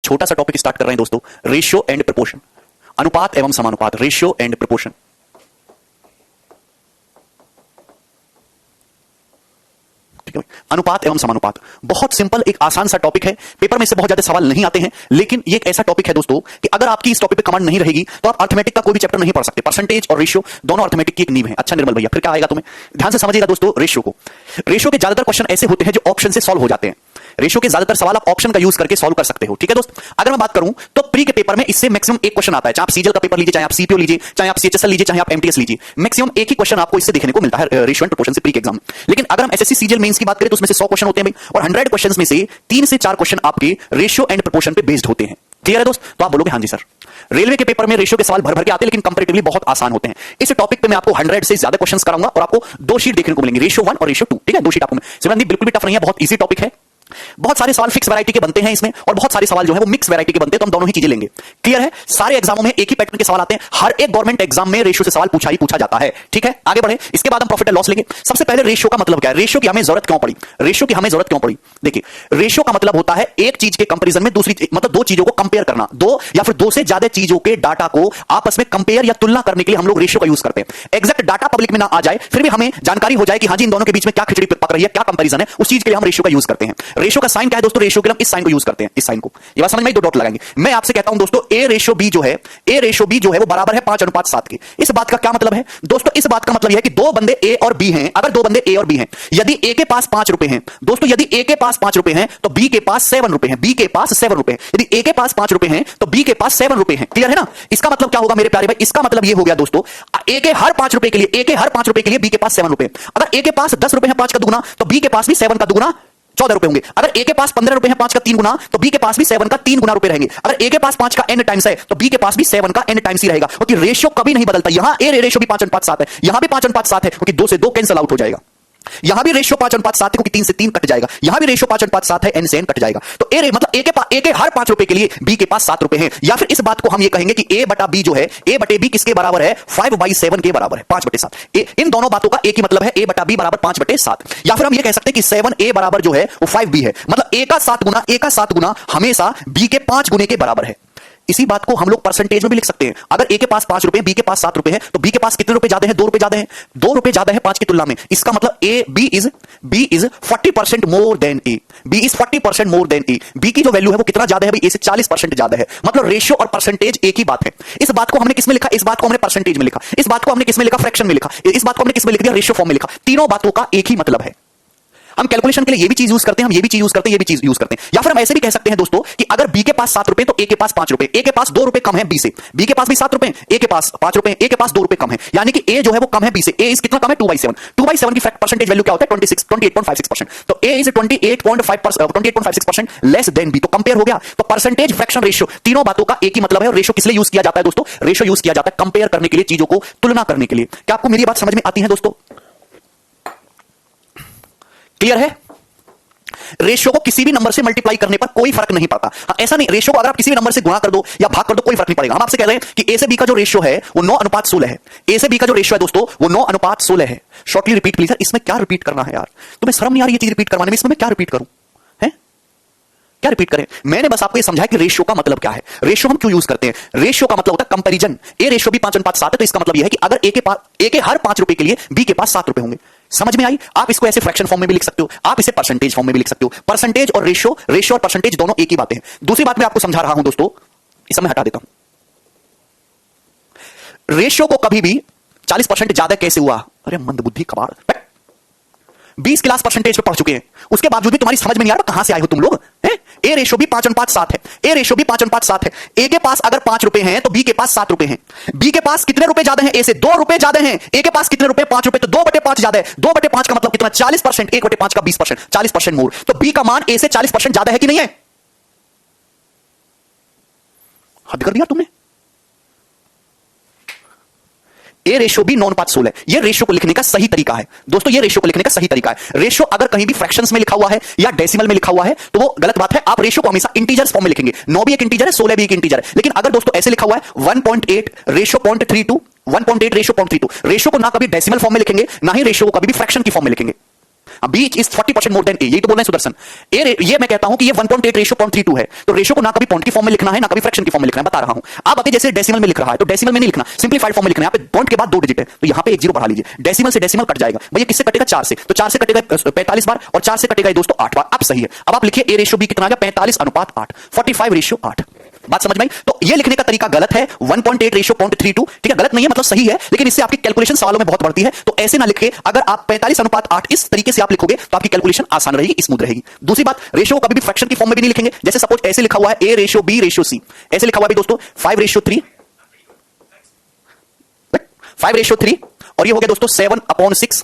छोटा सा topic start कर रहे हैं दोस्तों, रेशियो एंड प्रपोर्शन, अनुपात एवं समानुपात, रेशियो एंड प्रपोर्शन। अनुपात एवं समानुपात बहुत सिंपल, एक आसान सा टॉपिक है, पेपर में से बहुत ज्यादा सवाल नहीं आते हैं, लेकिन ये एक ऐसा टॉपिक है दोस्तों कि अगर आपकी इस टॉपिक पे कमांड नहीं रहेगी तो आप अर्थमेटिक का कोई भी चैप्टर नहीं पढ़ सकते। परसेंटेज और रेशियो दोनों अर्थमेटिक की एक नींव है। अच्छा निर्मल भैया, फिर क्या आएगा तुम्हें, ध्यान से समझिएगा दोस्तों। रेशियो को, रेशियो के ज्यादातर क्वेश्चन ऐसे होते हैं जो ऑप्शन से सॉल्व हो जाते हैं। रेशियो के ज्यादातर सवाल आप ऑप्शन का यूज करके सॉल्व कर सकते हो, ठीक है दोस्त। अगर मैं बात करूं तो प्री के पेपर में इससे मैक्सिमम एक क्वेश्चन आता है, चाहे आप सीजीएल का पेपर लीजिए, चाहे आप सीपीओ लीजिए, चाहे आप सीएचएसएल लीजिए, चाहे आप एमटीएस लीजिए, मैक्सिमम एक ही क्वेश्चन आपको इससे देखने को मिलता है रेशियो एंड प्रोपोर्शन से प्री के एग्जाम। लेकिन अगर हम एसएससी सीजीएल मेंस की बात करें तो उसमें से 100 क्वेश्चन होते हैं भाई, और 100 क्वेश्चंस में से 3 से 4 क्वेश्चन आपके रेशियो एंड प्रोपोर्शन पे बेस्ड होते हैं। क्लियर है दोस्त? तो आप बोलोगे हां जी सर। रेलवे के पेपर में रेशियो के सवाल भर भर के आते हैं, लेकिन कंपैरेटिवली बहुत आसान होते हैं। इस टॉपिक पे मैं आपको 100 से ज्यादा क्वेश्चंस कराऊंगा और आपको 2 शीट देखने को मिलेंगे, रेशियो 1 और रेशियो 2, ठीक है। 2 शीट आपको सिमरन बिल्कुल भी टफ नहीं है, बहुत इजी टॉपिक है। बहुत सारे सवाल फिक्स वैरायटी के बनते हैं इसमें, और बहुत सारे सवाल जो है वो मिक्स वैरायटी के बनते हैं, तो हम दोनों ही चीजें लेंगे। क्लियर है? सारे एग्जामों में एक ही पैटर्न के सवाल आते हैं, हर एक गवर्नमेंट एग्जाम में रेशियो से सवाल पूछा ही पूछा जाता है, ठीक है। आगे बढ़े, इसके बाद हम प्रॉफिट एंड लॉस लेंगे। सबसे पहले रेशियो का मतलब क्या है, रेशियो की हमें जरूरत क्यों पड़ी, रेशियो की हमें जरूरत क्यों पड़ी। देखिए, रेशियो का मतलब होता है एक चीज के कंपैरिजन में दूसरी, मतलब 2 चीजों को कंपेयर करना, 2 या फिर 2 से ज्यादा चीजों के डाटा को आपस में कंपेयर या तुलना करने के लिए हम लोग रेशियो का यूज करते हैं। एग्जैक्ट डाटा पब्लिक में ना आ जाए, फिर भी हमें जानकारी हो जाए कि हां जी इन दोनों के बीच में क्या खिचड़ी पक रही है, क्या कंपैरिजन है, उस चीज के लिए हम रेशियो का यूज करते हैं। रेशियो का साइन क्या है दोस्तों, रेशियो के लिए हम इस साइन को यूज करते हैं, इस साइन को। ये बात समझ में, 2 डॉट लगाएंगे। मैं आपसे कहता हूं दोस्तों, ए रेशियो बी जो है, ए रेशियो बी जो है वो बराबर है 5:7 के। इस बात का क्या मतलब है दोस्तों, इस बात का मतलब यह है कि 2 बंदे ए और बी हैं। अगर 2 बंदे ए और बी हैं, यदि ए के पास 5 रुपए हैं दोस्तों, यदि ए के पास 5 रुपए हैं तो बी के पास 7 रुपए हैं, बी के पास 7 रुपए हैं। यदि ए के पास 5 रुपए हैं तो बी के पास 7 रुपए हैं। क्लियर है ना? इसका मतलब क्या होगा मेरे प्यारे भाई, इसका मतलब यह हो गया दोस्तों, ए के हर 5 रुपए के लिए, ए के हर 5 रुपए के लिए बी के पास 7 रुपए। अगर ए के पास 10 रुपए है 5 का दुगुना, तो बी के पास भी 7 का दुगुना 14 रुपए होंगे। अगर ए के पास 15 रुपए है 5 का 3 गुना, तो बी के पास भी 7 का 3 गुना रुपए रहेंगे। अगर ए के पास 5 का n टाइम्स है तो बी के पास भी 7 का n टाइम्स ही रहेगा, क्योंकि रेशियो कभी नहीं बदलता। यहां ए रेशियो भी 5:7 है, यहां भी 5:7 है, क्योंकि 2 से 2 कैंसिल आउट हो जाएगा। यहां भी रेशियो 5:7 है, क्योंकि 3 से 3 कट जाएगा। यहां भी रेशियो 5:7 है, n से n कट जाएगा। तो ए मतलब ए के हर 5 रुपए के लिए बी के पास 7 रुपए हैं। या फिर इस बात को हम ये कहेंगे कि ए बटा बी जो है, ए बटे बी किसके बराबर है, 5/7 के बराबर है, 5/7। इन दोनों बातों का एक ही मतलब है, ए बटा बी बराबर 5/7। या फिर हम ये कह सकते हैं कि 7a बराबर जो है वो 5b है, मतलब ए का 7 गुना हमेशा बी के 5 गुने के बराबर है। इसी बात को हम लोग परसेंटेज में भी लिख सकते हैं। अगर ए के पास 5 रुपए, बी के पास 7 रुपए है, तो बी के पास कितने रुपए ज्यादा है, 2 रुपए ज्यादा है, 2 रुपए ज्यादा है 5 की तुलना में। इसका मतलब b is 40% more than a, b is 40% more than a. B की जो वैल्यू है वो कितना ज्यादा है भाई, ए से 40% ज्यादा है। मतलब रेशियो और परसेंटेज एक ही बात है। इस बात को हमने किसमें लिखा, इस बात को हमने परसेंटेज में लिखा, इस बात को हमने किसमें लिखा, फ्रैक्शन में लिखा, इस बात को हमने किसमें लिख दिया, रेशियो फॉर्म में लिखा। तीनों बातों का एक ही मतलब है। हम कैलकुलेशन के लिए ये भी चीज यूज करते हैं, हम ये भी चीज यूज करते हैं, ये भी चीज यूज करते हैं। या फिर हम ऐसे भी कह सकते हैं दोस्तों कि अगर बी के पास 7 रुपए तो ए के पास 5 रुपए, ए के पास 2 रुपए कम है बी से, बी के पास भी 7 रुपए, ए के पास 5 रुपए, ए के पास 2 रुपए कम है, यानी कि ए जो है वो कम है बी से। ए इस कितना कम है, 2/7। 2/7 की परसेंटेज वैल्यू क्या होता है, 28.56%। तो ए इज 28.56% लेस देन बी। तो कंपेयर हो गया। तो परसेंटेज, फ्रैक्शन, रेशियो, तीनों बातों का एक ही मतलब है। और रेशियो किस लिए यूज किया जाता है दोस्तों, रेशियो यूज किया जाता है कंपेयर करने के लिए, चीजों को तुलना करने के लिए। क्या आपको मेरी बात समझ में आती है दोस्तों? क्लियर है? रेशियो को किसी भी नंबर से मल्टीप्लाई करने पर कोई फर्क नहीं पड़ता। ऐसा नहीं, रेशियो को अगर आप किसी भी नंबर से गुणा कर दो या भाग कर दो, कोई फर्क नहीं पड़ेगा। हम आपसे कह रहे हैं कि ए से बी का जो रेशियो है वो 9:16 है। ए से बी का जो रेशियो है दोस्तों वो 9:16 है। Shortly repeat please. इसमें क्या रिपीट करना है यार, तुम्हें शर्म नहीं आ रही ये चीज रिपीट करवाने में? इसमें मैं क्या रिपीट करूं, है क्या रिपीट करें? मैंने बस आपको ये समझाया कि रेशियो का मतलब क्या है, रेशियो हम क्यों यूज करते हैं। रेशियो का मतलब होता है कंपैरिजन। ए रेशियो भी 5:7 है, तो इसका मतलब यह है कि अगर ए के हर 5 रुपए के लिए बी के पास 7 रुपए होंगे। समझ में आई? आप इसको ऐसे फ्रैक्शन फॉर्म में भी लिख सकते हो, आप इसे परसेंटेज फॉर्म में भी लिख सकते हो। परसेंटेज और रेशियो, रेशियो और परसेंटेज दोनों एक ही बातें हैं। दूसरी बात मैं आपको समझा रहा हूं दोस्तों, इसे मैं हटा देता हूं। रेशियो को कभी भी 40% ज्यादा कैसे हुआ, अरे मंदबुद्धि कबाड़, 20 क्लास परसेंटेज पे पढ़ चुके हैं, उसके बावजूद भी तुम्हारी समझ में नहीं आ रहा कहां से आए हो तुम लोग, हैं? ए रेशियो भी 5:7 है, ए रेशियो भी 5:7 है। ए के पास अगर 5 रुपए हैं तो बी के पास 7 रुपए हैं। बी के पास कितने रुपए ज्यादा हैं, ए से 2 रुपए ज्यादा हैं। ए के पास कितने रुपए, 5 रुपए, तो 2/5 ज्यादा है। 2/5 का मतलब कितना, 40%। 1/5 का 20%, 40% मोर। तो बी का मान ए से 40% ज्यादा है कि नहीं है? हद कर दिया तुमने। ए रेशियो भी 9:16 है। ये रेशियो को लिखने का सही तरीका है दोस्तों, ये रेशियो को लिखने का सही तरीका है। रेशियो अगर कहीं भी फ्रैक्शंस में लिखा हुआ है या डेसिमल में लिखा हुआ है तो वो गलत बात है। आप रेशियो को हमेशा इंटीजर्स फॉर्म में लिखेंगे। 9 भी एक इंटीजर है, 16 भी एक इंटीजर है। लेकिन अगर दोस्तों ऐसे लिखा हुआ है 1.8 रेशियो 0.32, 1.8 रेशियो 0.32, रेशियो को ना कभी डेसिमल फॉर्म में लिखेंगे, ना ही रेशियो को कभी भी फ्रैक्शन की फॉर्म में लिखेंगे। बी इज 40% मोर देन ए, यही तो बोल रहे हैं सुदर्शन। ये मैं कहता हूं कि ये 1.8 रेशियो 0.32 है, तो रेशियो को ना कभी पॉइंट की फॉर्म में लिखना है ना कभी फ्रैक्शन की फॉर्म में लिखना है, बता रहा हूं। आप आगे जैसे डेसिमल में लिख रहा है तो डेसिमल में नहीं लिखना, सिंपलीफाइड फॉर्म में लिखना है। यहाँ पे पॉइंट के बाद 2 डिजिट है तो यहाँ पे एक जीरो बढ़ा लीजिए, डेसिमल से डेसिमल कट जाएगा। भैया किससे कटेगा? 4 से, तो 4 से कटेगा 45 बार और 4 से कटेगा दोस्तों 8 बार। अब सही है। अब आप लिखिए ए रेशियो बी कितना आ गया? 45:8, 45 रेशियो 8। बात समझ में आई? तो ये लिखने का तरीका गलत है, 1.8 रेशियो 0.32, ठीक है, गलत नहीं है, मतलब सही है, लेकिन इससे आपकी कैलकुलेशन सवालों में बहुत बढ़ती है, तो ऐसे ना लिखे। अगर आप 45:8 इस तरीके से आप लिखोगे तो आपकी कैलकुलेशन आसान रहेगी, स्मूथ रहेगी। दूसरी बात, रेशियो को कभी भी फ्रैक्शन की फॉर्म में भी नहीं लिखेंगे। जैसे सपोज ऐसे लिखा हुआ है a ratio b ratio c, ऐसे लिखा हुआ है दोस्तों 5:3, 5:3, और ये हो गया दोस्तों 7/6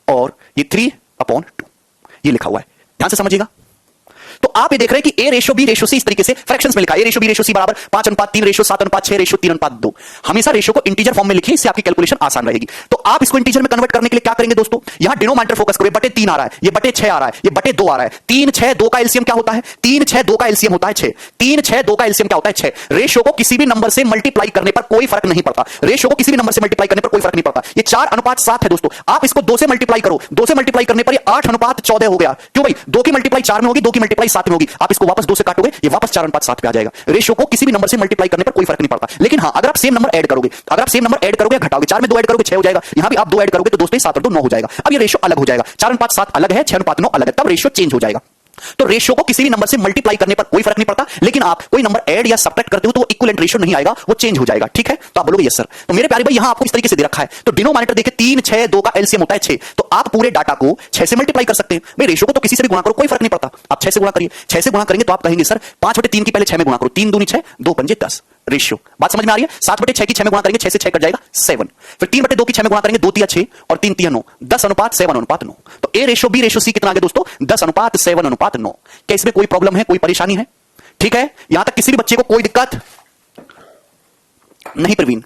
और ये 3/2, ये लिखा हुआ है, ध्यान से समझिएगा। तो आप ये देख रहे हैं कि a ratio b ratio c इस तरीके से फ्रैक्शंस में लिखा है, a ratio b ratio c बराबर 5:3 रेशियो 7:6 रेशियो 3:2। हमेशा रेशियो को इंटीजर फॉर्म में लिखिए, इससे आपकी कैलकुलेशन आसान रहेगी। तो आप इसको इंटीजर में कन्वर्ट करने के लिए क्या करेंगे दोस्तों? यहां डिनोमिनेटर फोकस करो, बटे 3 आ रहा है, ये बटे 6 आ रहा है, ये बटे 2 आ रहा है। 3 6 2 का एलसीएम क्या होता है? 3 6 2 का एलसीएम होता है 6। 3 6 2 का एलसीएम क्या होता है? 6। रेशियो को किसी भी नंबर से मल्टीप्लाई करने पर कोई फर्क नहीं पड़ता, रेशियो को किसी भी नंबर से मल्टीप्लाई करने पर कोई फर्क नहीं पड़ता। ये 4:7 है दोस्तों, आप इसको 2 से मल्टीप्लाई करो, 2 से मल्टीप्लाई करने पर ये 8:14 हो गया। क्यों भाई? 2 की मल्टीप्लाई 4 में होगी, 2 की मल्टीप्लाई 7 में होगी, आप इसको वापस 2 से काटोगे, ये वापस 4:7 पे आ जाएगा। रेशियो को किसी भी नंबर से मल्टीप्लाई करने पर कोई फर्क नहीं पड़ता। लेकिन हां, अगर आप सेम नंबर ऐड करोगे, अगर आप सेम नंबर ऐड करोगे घटाओगे, 4 में 2 ऐड करोगे 6 हो जाएगा, यहां भी आप 2 ऐड करोगे तो दोस्तों 7 और 2 9 हो जाएगा। अब ये रेशियो अलग हो जाएगा, 4:7 अलग है, 6:9 अलग है, तब रेशियो चेंज हो जाएगा। तो रेशियो को किसी भी नंबर से मल्टीप्लाई करने पर कोई फर्क नहीं पड़ता, लेकिन आप कोई नंबर ऐड या सब्ट्रैक्ट करते हो तो वो इक्विवेलेंट रेशियो नहीं आएगा, वो चेंज हो जाएगा, ठीक है? तो आप बोलोगे यस सर। तो मेरे प्यारे भाई यहां आपको इस तरीके से दे रखा है, तो डिनोमिनेटर देखिए 3 6 2 का एलसीएम होता है 6, तो आप पूरे डाटा को 6 से मल्टीप्लाई कर सकते हैं। भाई रेशियो को तो किसी से भी गुणा करो, कोई फर्क नहीं पड़ता, आप 6 से गुणा करिए। 6 से गुणा करेंगे तो आप कहेंगे सर 5/3 की पहले 6 में गुणा करो, 3 दूनी 6, 2 पंजे 10 रेशियो। बात समझ में आ रही है? 7/6 की 6 में गुणा करेंगे, 6 से 6 कट जाएगा 7। फिर 3/2 की 6 में गुणा करेंगे, 2 3 6 और 3 3 9, 10:7:9। तो a ratio b ratio c कितना आ गया दोस्तों? 10:7:9। क्या इसमें कोई प्रॉब्लम है, कोई परेशानी है? ठीक है, यहां तक किसी भी बच्चे को कोई दिक्कत नहीं प्रवीण,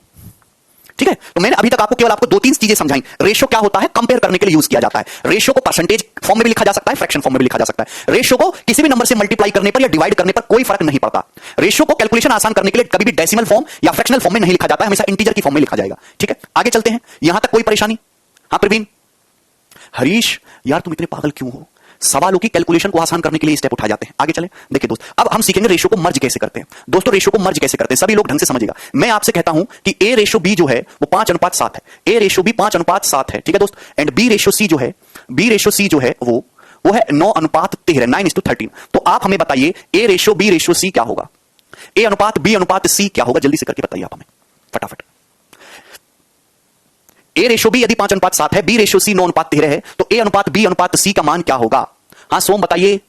ठीक है? तो मैंने अभी तक केवल आपको 2-3 चीजें समझाई। रेशियो क्या होता है, कंपेयर करने के लिए यूज किया जाता है। रेशियो को परसेंटेज फॉर्म में भी लिखा जा सकता है, फ्रैक्शन फॉर्म में भी लिखा जा सकता है। रेशियो को किसी भी नंबर से मल्टीप्लाई करने पर या डिवाइड करने पर कोई फर्क नहीं पड़ता। रेशियो को कैलकुलेशन आसान करने के लिए कभी भी डेसिमल फॉर्म या फ्रैक्शनल फॉर्म में नहीं लिखा जाता है, हमेशा इंटीजर की फॉर्म में लिखा जाएगा, ठीक है? आगे चलते हैं, यहां तक कोई परेशानी? हां प्रवीण, हरीश यार तुम इतने पागल क्यों हो? सवालों की कैलकुलेशन को आसान करने के लिए स्टेप उठाए जाते हैं। आगे चलें, देखिए दोस्त, अब हम सीखेंगे रेशियो को मर्ज कैसे करते हैं। दोस्तों रेशियो को मर्ज कैसे करते हैं, सभी लोग ढंग से समझिएगा। मैं आपसे कहता हूं कि ए रेशियो बी जो है वो 5:7 है, ए रेशियो बी 5:7 है, ठीक है दोस्त। एंड बी रेशियो सी जो है, बी रेशियो सी जो है वो है 9:13, 9:13। तो आप हमें बताइए a ratio b ratio c क्या होगा, ए अनुपात बी अनुपात सी क्या होगा, जल्दी से करके बताइए आप हमें फटाफट। ए रेशियो बी यदि 5:7 है, बी रेशियो सी 9:13 है, तो ए अनुपात बी अनुपात सी का मान क्या होगा? हां सोम बताइए।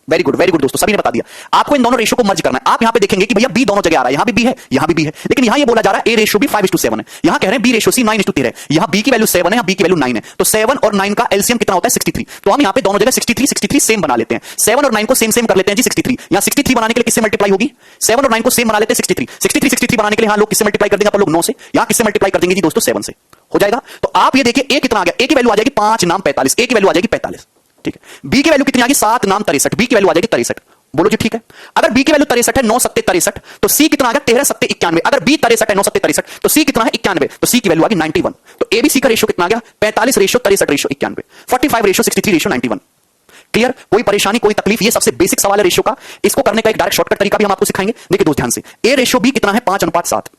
वेरी गुड दोस्तों, सभी ने बता दिया। आपको इन दोनों रेशियो को मर्ज करना है। आप यहां पे देखेंगे कि भैया बी दोनों जगह आ रहा है, यहां भी बी है, यहां भी बी है, लेकिन यहां ये बोला जा रहा है ए रेशियो बी 5:7 है, यहां कह रहे हैं बी रेशियो सी 9:13 है। यहां बी की वैल्यू 7 है, यहां बी की वैल्यू 9 है, तो 7 और 9 का एलसीएम कितना होता है? 63। तो हम यहां पे दोनों जगह 63 सेम बना लेते हैं। 7 और 9 को सेम कर लेते हैं जी 63। यहां 63 बनाने के लिए किससे मल्टीप्लाई होगी? 7 और 9 को सेम बना लेते हैं 63 बनाने के लिए, हां लोग किससे मल्टीप्लाई कर देंगे? आप लोग 9 से। यहां किससे मल्टीप्लाई कर देंगे जी दोस्तों? 7 से। हो जाएगा। तो आप ये देखिए ए कितना आ गया, ए की वैल्यू आ जाएगी 5 नाम 45, ए की वैल्यू आ जाएगी 45, ठीक है। बी की वैल्यू कितनी आ गई? 7 नाम 63, बी की वैल्यू आ जाएगी 63। बोलो जी ठीक है। अगर बी की वैल्यू 63 है, 9 7 63, तो सी कितना आ गया? 13 7 91। अगर बी 63 है, 9 7 63, तो सी कितना है? 91, तो सी की वैल्यू आ गई 91। तो एबीसी का रेशियो कितना आ गया? 45 ratio 63 ratio 91, 45 ratio 63 ratio 91। Clear? कोई परेशानी, कोई तकलीफ? ये सबसे बेसिक सवाल है रेशियो का। इसको करने का एक डायरेक्ट शॉर्टकट तरीका भी हम आपको सिखाएंगे। देखिए दोस्त ध्यान से, ए रेशियो बी कितना है? 5:7।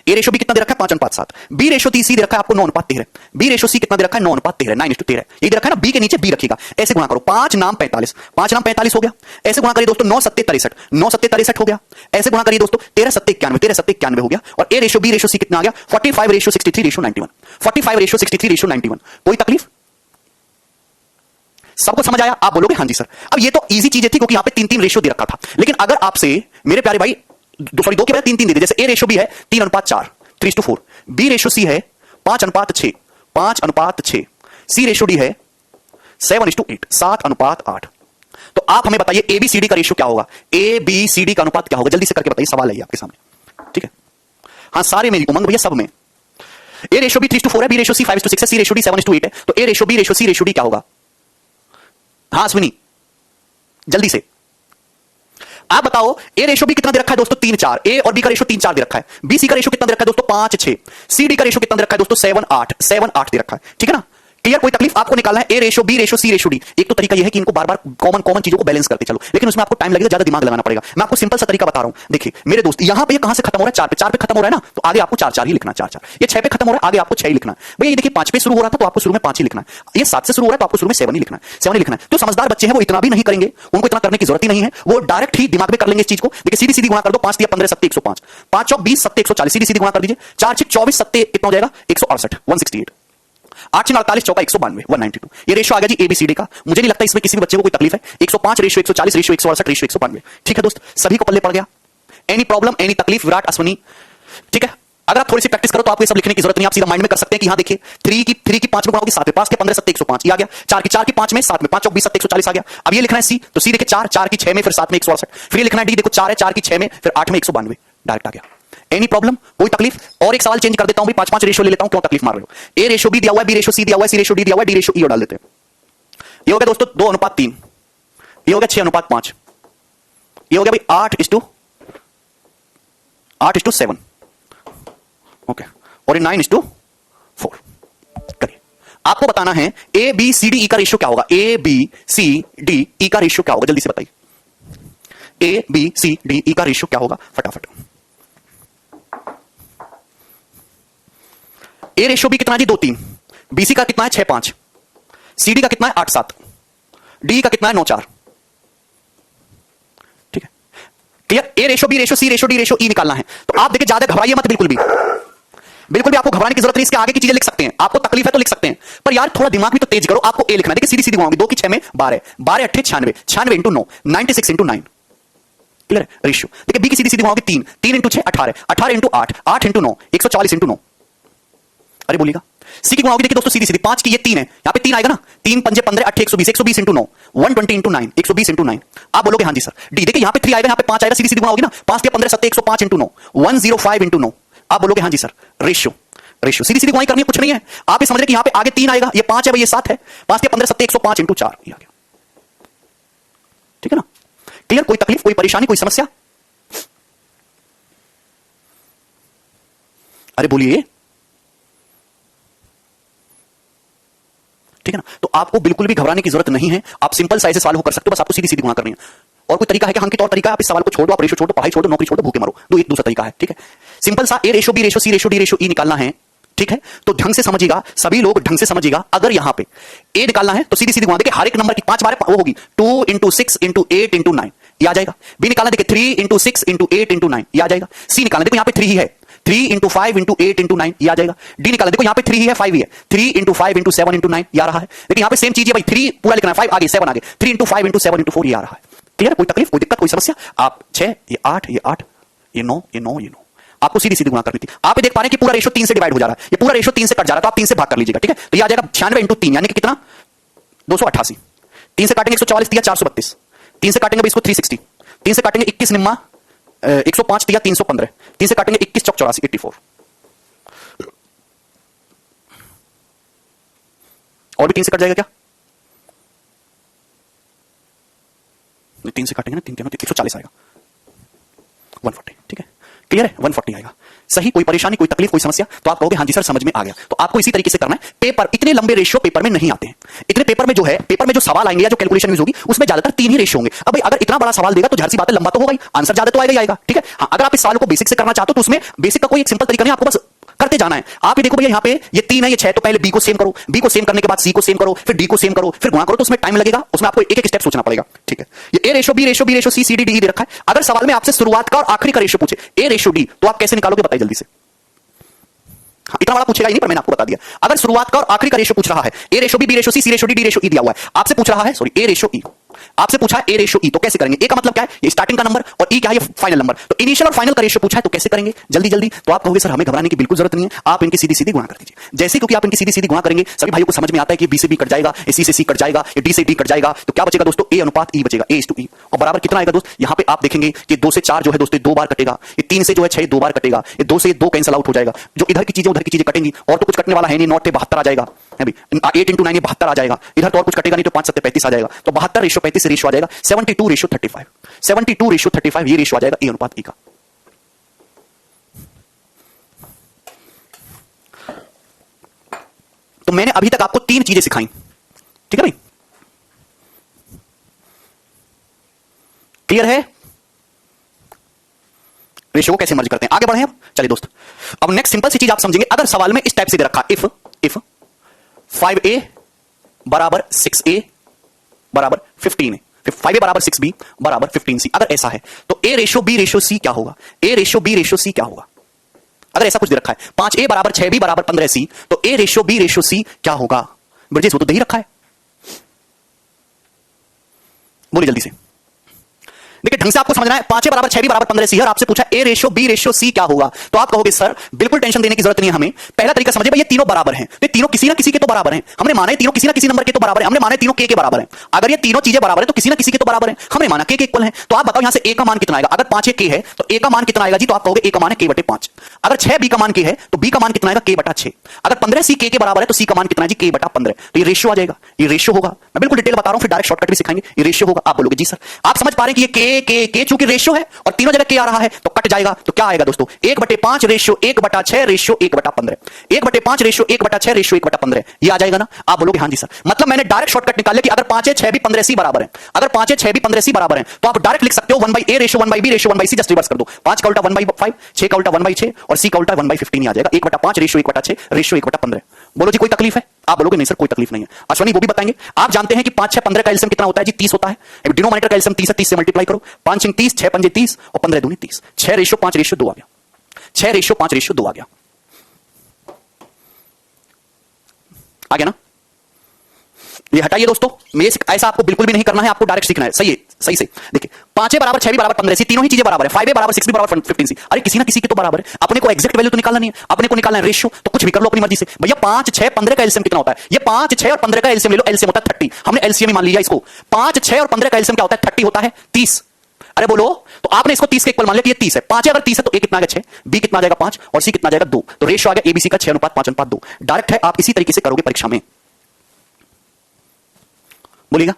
ए रेशियो बी कितना दे रखा है? 5:7। बी रेशियो सी दे रखा है आपको 9:13। बी रेशियो सी कितना दे रखा है? 9:13, 9:13। ये दे रखा है ना, बी के नीचे बी रखिएगा। ऐसे गुणा करो, 5 नाम 45, 5 नाम 45 हो गया। ऐसे गुणा करिए दोस्तों, 9 7 63, 9 7 63 हो गया। ऐसे गुणा करिए दोस्तों, 13 7 91, 13 7 91 हो गया। और a ratio b ratio c कितना आ गया? 45 रेशियो 63 रेशियो 91, 45 रेशियो 63 रेशियो 91। कोई तकलीफ? सबको समझ आया? आप बोलोगे हां जी सर। अब ये तो इजी चीजें थी, क्योंकि यहां पे 3-3 रेशियो दे रखा था। लेकिन अगर आपसे मेरे प्यारे भाई सॉरी 2 के बजाय 3-3 दे दे, जैसे ए रेशियो बी है 3:4, 3:4, बी रेशियो सी है 5:6, 5:6, सी रेशियो डी है 7:8, 7:8। तो आप हमें बताइए ए बी सी डी का रेशियो क्या होगा? ए बी सी डी का अनुपात क्या होगा? जल्दी से करके बताइए, सवाल है ये आपके सामने, ठीक है? हां सारे में उमंग भैया, सब में। ए रेशियो बी 3:4 है, बी रेशियो सी 5:6 है, सी रेशियो डी 7:8 है, तो a ratio b ratio c ratio d क्या होगा? हां अश्विनी जल्दी से। आप बताओ ए रेशो बी कितना दे रखा है दोस्तों 3 4, ए और बी का रेशो 3 4 दे रखा है, बी सी का रेशो कितना दे रखा है दोस्तों 5 6, सी डी का रेशो कितना दे रखा है दोस्तों 7 8 दे रखा है, ठीक है ना। क्लियर, कोई तकलीफ, आपको निकालना है ए रेशो बी रेशो सी रेशो डी। एक तो तरीका यह है कि इनको बार बार कॉमन चीजों को बैलेंस करते चलो, लेकिन उसमें आपको टाइम लगेगा, ज्यादा दिमाग लगाना पड़ेगा। मैं आपको सिंपल सा तरीका बता रहा हूं, देखिए मेरे दोस्त, यहां पे ये कहां से खत्म हो रहा है 4 पे खत्म हो रहा है ना, तो आगे आपको 4 4 ही लिखना, 4 4। ये 6 पे खत्म हो रहा है, आगे आपको 6 ही लिखना है। भैया ये देखिए 5 पे शुरू हो रहा था तो आपको शुरू में 5 ही लिखना है, ये 7 से शुरू हो रहा है तो आपको शुरू में 7 ही लिखना है, 7 ही लिखना है। जो समझदार बच्चे हैं वो इतना भी नहीं करेंगे, उनको इतना करने की जरूरत ही नहीं है, वो डायरेक्ट ही दिमाग में कर लेंगे इस चीज को। देखिए सीधी सीधी गुणा कर दो, 5 दिया 15 7 105, 5 चौक 20 7 140, सीधी सीधी गुणा कर दीजिए, 4 6 24 7 कितना हो जाएगा 168 168, 8 6 48 चौका 192 192। ये रेशो आ गया जी एबीसीडी का। मुझे नहीं लगता इसमें किसी भी बच्चे को कोई तकलीफ है। 105 रेशो 140 रेशो 168 रेशो 192, ठीक है दोस्त, सभी को पल्ले पड़ गया। एनी प्रॉब्लम, एनी तकलीफ विराट अश्विनी, ठीक है। अगर आप थोड़ी सी प्रैक्टिस करो तो आपको ये सब लिखने की जरूरत नहीं, आप सीधा माइंड में कर सकते हैं कि यहां देखिए 3 की 5 में गुणा होगी 7 में, 5 के 15 7 105 ये आ गया, 4 की 5 में 7 में, 5 चौक 20 7 140 आ गया। अब ये लिखना है सी, तो सी देखिए 4 की 6 में, फिर 7 में 168, फिर ये लिखना है डी, देखो 4 है 4 की 6 में, फिर 8 में 192, डायरेक्ट आ गया। एनी प्रॉब्लम, कोई तकलीफ। और एक सवाल चेंज कर देता हूं, 5 रेशो ले लेता हूं, क्यों तकलीफ मार रहे हो। ए रेशो बी दिया हुआ है, बी रेशो सी दिया हुआ है, सी रेशो डी दिया हुआ है, डी रेशो ई डाल देते हैं। ये हो गया दोस्तों 2:3, ये हो गया 6:5, ये हो गया भाई 8:7, ओके, और ये 9:4। करिए, आपको बताना है A B C D E का रेशो क्या होगा, A B C D E का रेशो क्या होगा, जल्दी से बताइए। A B C D E का रेशो क्या होगा, फटाफट। ए रेशो बी कितना है जी 2-3, बीसी का कितना है 6-5, सीडी का कितना है 8-7, डी का कितना है 9-4, ठीक है। क्लियर, ए रेशो बी रेशो सी रेशो डी रेशो ई निकालना है। तो आप देखिए ज्यादा घबराइए मत, बिल्कुल भी आपको घबराने की जरूरत नहीं। इसके आगे की चीजें लिख सकते हैं, आपको तकलीफ है तो लिख सकते हैं, पर यार थोड़ा दिमाग भी तो तेज करो। आपको ए लिखना है, देखिए सीधी सीधी गुणा होगी, 2 की 6 में 12, 12 8 96, 96 इंटू 9 96 इंटू 9, क्लियर है रेशियो। देखिए बी की सीधी सीधी गुणा होगी 3, 3 इंटू 6 18, 18 इंटू 8, 8 इंटू 9 140 इंटू 9, अरे बोलिएगा। सी की गुणा होगी देखिए दोस्तों सीधी सीधी, 5 की ये 3 है, यहां पे 3 आएगा ना, 3 पंजे 15 8 120, 120 इंटू 9 120 इंटू 9 120 इंटू 9। आप बोलोगे हाँ जी सर। डी देखिए यहां पे 3 आएगा, यहां पे 5 आएगा, सीधी सीधी गुणा होगी ना, 5 के 15 7 105 इंटू 9 105 इंटू 9। आप बोलोगे हाँ जी सर। रेशियो सीधी सीधी गुणा करनी है, कुछ नहीं है। आप ये समझ रहे कि यहां पे आगे 3 आएगा, ये 5 है भाई, ये 7 है, 5 के 15 7 105 इंटू 4 ये आ गया, ठीक है ना। क्लियर, कोई तकलीफ, कोई परेशानी, कोई समस्या? अरे बोलिए, ठीक है ना। तो आपको बिल्कुल भी घबराने की जरूरत नहीं है, आप सिंपल सा ऐसे सवाल हो कर सकते हो, बस आपको सीधी सीधी गुणा करनी है। और कोई तरीका है कि अंकित और तरीका, आप इस सवाल को छोड़ दो, आप रेशो छोड़ दो, पढ़ाई छोड़ दो, नौकरी छोड़ दो, भूखे मरो, एक दूसरा तरीका है, ठीक है। सिंपल सा ए रेशो बी रेशो सी रेशो डी रेशो ई निकालना है, ठीक है। तो ढंग से समझिएगा, सभी लोग ढंग से समझिएगा। अगर यहां पे ए निकालना है तो सीधी सीधी गुणा, देखिए हर एक नंबर की 5 बार वो होगी, 2 इंटू 6 इंटू 8 इंटू 9 ये आ जाएगा। बी निकालना, देखिए 3 इंटू 6 इंटू 8 इंटू 9 ये आ जाएगा। सी निकालना, देखो यहां पे 3 ही है, 3 इंटू 5 इंटू 8 इंटू 9 ये आ जाएगा। डी निकालना, देखो यहां पे 3 ही है, 5 ही है, 3 इंटू 5 इंटू 7 इंटू 9 ये आ रहा है। लेकिन यहां पे सेम चीज है भाई, 3 पूरा लिखना है, 5 आगे 7 आगे, 3 इंटू 5 इंटू 7 इंटू 4 ये आ रहा है। क्लियर, कोई तकलीफ, कोई दिक्कत, कोई समस्या? आप 6 ये 8 ये 8 ये 9 ये 9 ये 9, आपको सीधी सीधी गुणा करनी थी। आप देख पा रहे हैं कि पूरा रेशो 3 से डिवाइड हो जा रहा है, ये पूरा रेशो 3 से कट जा रहा है, तो आप 3 से भाग कर लीजिएगा, ठीक है। तो ये आ जाएगा 96 इंटू 3 यानी कि कितना 288, 3 से काटेंगे 144 दिया 432, 3 से काटेंगे इसको 360, 3 से काटेंगे 21 निम्मा 105 दिया 315, 3 से काटेंगे 21 चौक 84 84, और भी 3 से कट जाएगा क्या? 3 से काटेंगे ना, 3 140 आएगा, 140, ठीक है। क्लियर है, 140 आएगा। सही, कोई परेशानी, कोई तकलीफ, कोई समस्या? तो आप कहोगे हाँ जी सर समझ में आ गया। तो आपको इसी तरीके से करना है। पेपर, इतने लंबे रेशियो पेपर में नहीं आते हैं। इतने पेपर में जो है, पेपर में जो सवाल आएंगे या जो कैलकुलेशन यूज होगी उसमें ज्यादातर 3 ही रेशियो होंगे। अब अगर इतना बड़ा सवाल देगा तो जाहिर सी बात है लंबा तो होगा ही, आंसर ज्यादा तो आएगा ही आएगा, ठीक है। हाँ, अगर आप इस सवाल को बेसिक से करना चाहते हो तो उसमें बेसिक का कोई एक सिंपल तरीका नहीं, आपको बस करते जाना है। आप ये देखो भैया यहाँ पे ये 3 है, ये 6, तो पहले बी को सेम करो, बी को सेम करने के बाद सी को सेम करो, फिर डी को सेम करो, फिर गुणा करो, तो उसमें टाइम लगेगा, उसमें आपको एक एक स्टेप सोचना पड़ेगा, ठीक है। ये A ratio B ratio B ratio C C D D दे रखा है। अगर सवाल में आपसे शुरुआत का और आखिरी का रेशो पूछे ए रेशो डी, तो आप कैसे निकालोगे बताइए जल्दी से। हाँ, इतना बड़ा पूछेगा ही नहीं, पर मैंने आपको बता दिया। अगर शुरुआत का और आखिरी का रेशो पूछ रहा है, ए रेशो बी रेशो सी रेशो डी रेशो ई दिया हुआ है, आपसे पूछ रहा है सॉरी ए रेशो ई, आपसे पूछा है ए रेशो ई, तो कैसे करेंगे? ए का मतलब क्या है? ये स्टार्टिंग का नंबर, और ई क्या है? ये फाइनल नंबर। तो इनिशियल और फाइनल का रेशो पूछा है, तो कैसे करेंगे जल्दी जल्दी? तो आप कहोगे सर हमें घबराने की बिल्कुल जरूरत नहीं है, आप इनकी सीधी सीधी गुणा कर दीजिए। जैसे क्योंकि आप इनकी सीधी सीधी गुणा करेंगे, सभी भाइयों को समझ में आता है कि बी से बी कट जाएगा, सी से सी कट जाएगा, डी से डी कट जाएगा, तो क्या बचेगा दोस्तों? ए अनुपात ई बचेगा, ए टू ई। और बराबर कितना आएगा दोस्त? यहां पे आप देखेंगे कि 2 से 4 जो है दोस्तों 2 बार कटेगा, ये 3 से जो है 6 2 बार कटेगा, ये 2 से 2 कैंसिल आउट हो जाएगा, जो इधर की चीजें उधर की चीजें कटेंगी, और तो कुछ कटने वाला है नहीं, 9 थे 72 आ जाएगा, 8 इंटू 9 ये 72 आ जाएगा, इधर तो और कुछ कटेगा नहीं, तो 5 7 35 आ जाएगा, तो 72 रेशो 35 से रेशो आ जाएगा 72 रेशो 35। 72:35 ये रेशियो आ जाएगा ए अनुपात ई का। तो मैंने अभी तक आपको 3 चीजें सिखाई, ठीक है भाई, क्लियर है? रेशियो को कैसे मर्ज करते हैं, आगे बढ़े अब। चलिए दोस्त, अब नेक्स्ट सिंपल सी चीज आप समझेंगे। अगर सवाल में इस टाइप से दे रखा इफ 5a बराबर 6a बराबर 15 है, 5a बराबर 6b बराबर 15c, अगर ऐसा है तो a ratio b ratio c क्या होगा, a ratio b ratio c क्या होगा? अगर ऐसा कुछ दे रखा है 5a बराबर 6b बराबर 15c, तो a ratio b ratio c क्या होगा? ब्रिजेश वो तो दे ही रखा है, बोलिए जल्दी से। देखिए ढंग से आपको समझना है, 5a बराबर 6b बराबर 15c, और आपसे पूछा a ratio b ratio c क्या होगा, तो आप कहोगे सर बिल्कुल टेंशन देने की जरूरत नहीं है हमें। पहला तरीका समझिए भाई, ये तीनों बराबर हैं, तो तीनों किसी ना किसी के तो बराबर हैं। हमने माना तीनों किसी ना किसी नंबर के तो बराबर हैं, हमने माना तीनों k के बराबर हैं। अगर ये तीनों चीजें बराबर हैं तो किसी ना किसी के तो बराबर हैं, हमने माना k के इक्वल हैं। तो आप बताओ यहां से a का मान कितना आएगा? अगर 5a k है तो a का मान कितना आएगा जी? तो आप कहोगे a का मान है k/5। अगर 6b का मान k है तो b का मान कितना आएगा? k/6। अगर 15c k के बराबर है तो c का मान कितना है जी? k/15। तो ये रेशियो आ जाएगा, ये रेशियो होगा। मैं बिल्कुल डिटेल बता रहा हूं, फिर डायरेक्ट शॉर्टकट भी सिखाएंगे। ये रेशियो होगा। आप बोलोगे जी सर आप समझ पा रहे हैं कि ये k चूंकि रेशियो है और तीनों जगह k आ रहा है तो कट जाएगा, तो क्या आएगा दोस्तों? 1/5 रेशियो 1/6 रेशियो 1/15, 1/5 रेशियो 1/6 रेशियो 1/15, ये आ जाएगा ना? आप बोलोगे हां जी सर। मतलब मैंने डायरेक्ट शॉर्टकट निकाल लिया कि अगर 5a 6b 15c बराबर है, अगर 5a 6b 15c बराबर है तो आप डायरेक्ट लिख सकते हो 1/a ratio 1/b ratio 1/c, just reverse कर दो। 5 का उल्टा 1/5, 6 का उल्टा 1/6 और c का उल्टा 1/15 आ जाएगा। 1/5 रेशियो 1/6 रेशियो 1/15। बोलो जी कोई तकलीफ है? आप बोलोगे नहीं सर कोई तकलीफ नहीं है। अश्वनी वो भी बताएंगे। आप जानते हैं कि 5 6 15 का एलसीएम कितना होता है जी? 30 होता है। डिनोमिनेटर का एलसीएम 30 है, 30 से मल्टीप्लाई करो, 5 6 30, 6 5 30 और 15 दूनी 30, 6 रेशियो 5 रेशियो 2 आ गया, 6 रेशियो 5 रेशियो 2 आ गया, आ गया ना? ये हटाइए दोस्तों, ये ऐसा आपको बिल्कुल भी नहीं करना है, आपको डायरेक्ट सीखना है। सही है, सही से देखिए 5a बराबर 6b बराबर 15c, तीनों ही चीजें बराबर है। 5a बराबर 6b बराबर 15c, अरे किसी ना किसी के तो बराबर है। अपने को एग्जैक्ट वैल्यू तो निकालना नहीं है, अपने को निकालना है रेशियो। तो कुछ भी कर लो अपनी मर्जी से। भैया 5 6 15 का एलसीएम कितना होता है? ये 5 6 और 15 का एलसीएम ले लो, एलसीएम होता है 30। हमने एलसीएम ही मान लिया इसको। 5 6 और 15 का एलसीएम क्या होता है? 30 होता है, 30। अरे बोलो, तो आपने इसको 30 के इक्वल मान लिया कि ये 30 है। 5 अगर 30 है तो a कितना आ गया 6, b कितना आ जाएगा 5 और c कितना आ जाएगा 2। तो रेशियो आ गया abc का 6:5:2। डायरेक्ट है, आप इसी तरीके से करोगे परीक्षा में। बोलिएगा।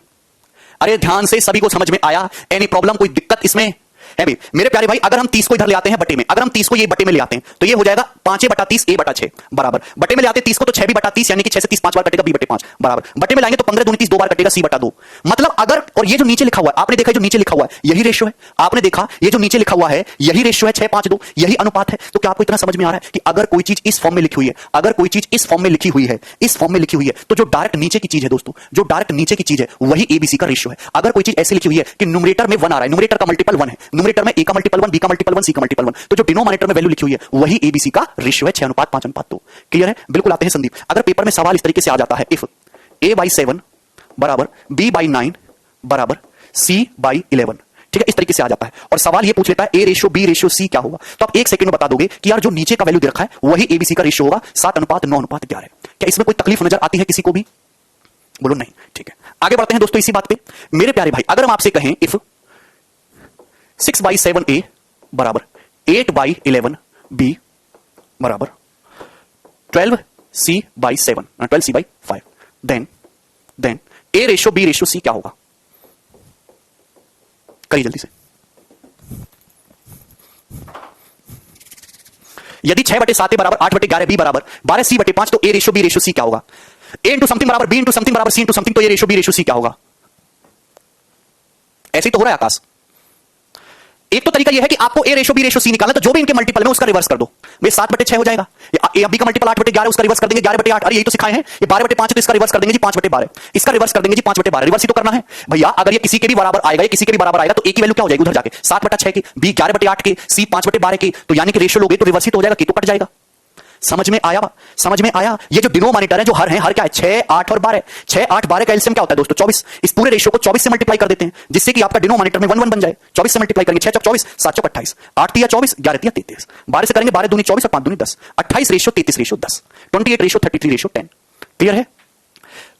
अरे ध्यान से, सभी को समझ में आया? एनी प्रॉब्लम, कोई दिक्कत इसमें है भी? मेरे प्यारे भाई अगर हम 30 को इधर ले आते हैं बटे में, अगर हम 30 को ये बटे में ले आते हैं तो ये हो जाएगा 5a/30 a/6 बराबर। बटे में ले आते हैं 30 को तो 6b/30 यानी कि 6 से 30 5 बार कटेगा b/5 बराबर। बटे में लाएंगे तो 15 दूनी 30 2 बार कटेगा c/2। मतलब अगर, और ये जो नीचे लिखा हुआ है आपने देखा, जो नीचे लिखा हुआ है यही रेशियो है। आपने देखा ये जो नीचे लिखा हुआ है यही रेशियो है, 6:5:2 यही अनुपात है। तो क्या आपको इतना समझ में आ रहा है कि अगर कोई चीज इस फॉर्म में लिखी हुई है, अगर कोई चीज इस फॉर्म में लिखी हुई है, इस फॉर्म में लिखी हुई है, तो जो डायरेक्ट नीचे की चीज है दोस्तों, जो डायरेक्ट नीचे की चीज है वही एबीसी का रेशियो है। अगर कोई चीज ऐसी लिखी हुई है कि न्यूमरेटर में 1 आ रहा है, न्यूमरेटर का मल्टीपल 1 है, न्यूमरेटर में a का मल्टीपल 1 b का मल्टीपल 1 c का मल्टीपल 1, तो जो डिनोमिनेटर में वैल्यू लिखी हुई है वही एबीसी का रेशियो है, 6:5:2। क्लियर है? बिल्कुल। आते हैं संदीप, अगर पेपर में सवाल इस तरीके से आ जाता है इफ a/7 बराबर b/9 बराबर c/11, ठीक है, इस तरीके से आ जाता है और सवाल ये पूछ लेता है a ratio b ratio c क्या होगा, तो आप 1 सेकंड में बता दोगे कि यार जो नीचे का वैल्यू दे रखा है वही एबीसी का रेशियो होगा, 7:9:11। क्या इसमें कोई तकलीफ नजर आती है किसी को भी? बोलो नहीं। ठीक है, आगे बढ़ते हैं दोस्तों इसी बात पे। मेरे प्यारे भाई अगर हम आपसे कहें इफ 6/7a बराबर 8/11b बराबर 12c/7 12c/5, then a ratio b ratio c क्या होगा? करिए जल्दी से। यदि 6/7 बराबर 8/11 b बराबर 12c/5, तो a ratio b ratio c क्या होगा? a इंटू समथिंग बराबर b इंटू समथिंग बराबर c इंटू समथिंग, तो a ratio b ratio c क्या होगा? ऐसे ही तो हो रहा है आकाश। एक तो तरीका यह है कि आपको a ratio b ratio c निकालना, तो जो भी इनके मल्टीपल में उसका रिवर्स कर दो। भाई 7/6 हो जाएगा, या b का मल्टीपल 8/11 उसका रिवर्स कर देंगे 11/8। अरे यही तो सिखाए हैं। ये 12/5 है तो इसका रिवर्स कर देंगे जी 5/12, इसका रिवर्स कर देंगे जी 5/12। रिवर्स ही तो करना है भैया। अगर ये किसी के भी बराबर आएगा, ये किसी के भी बराबर आएगा, तो a की वैल्यू क्या हो जाएगी उधर जाके? 7/6 की, b 11/8 की, c 5/12 की, तो यानी कि रेशियो लोगे तो रिवर्स ही तो हो जाएगा, k तो कट जाएगा। समझ में आया? समझ में आया? ये जो डिनोमिनेटर है, जो हर है, हर क्या है? 6 8 और 12। 6 8 12 का एलसीएम क्या होता है दोस्तों? 24। इस पूरे रेशियो को 24 से मल्टीप्लाई कर देते हैं, जिससे कि आपका डिनोमिनेटर में 1 1 बन जाए। 24 से मल्टीप्लाई करेंगे, 6 24 7 28, 8 3 24, 11 3 33, 12 से करेंगे 12 दूनी 24 और 5 दूनी 10, 28 ratio 33 ratio 10, 28 ratio 33 ratio 10। Clear है?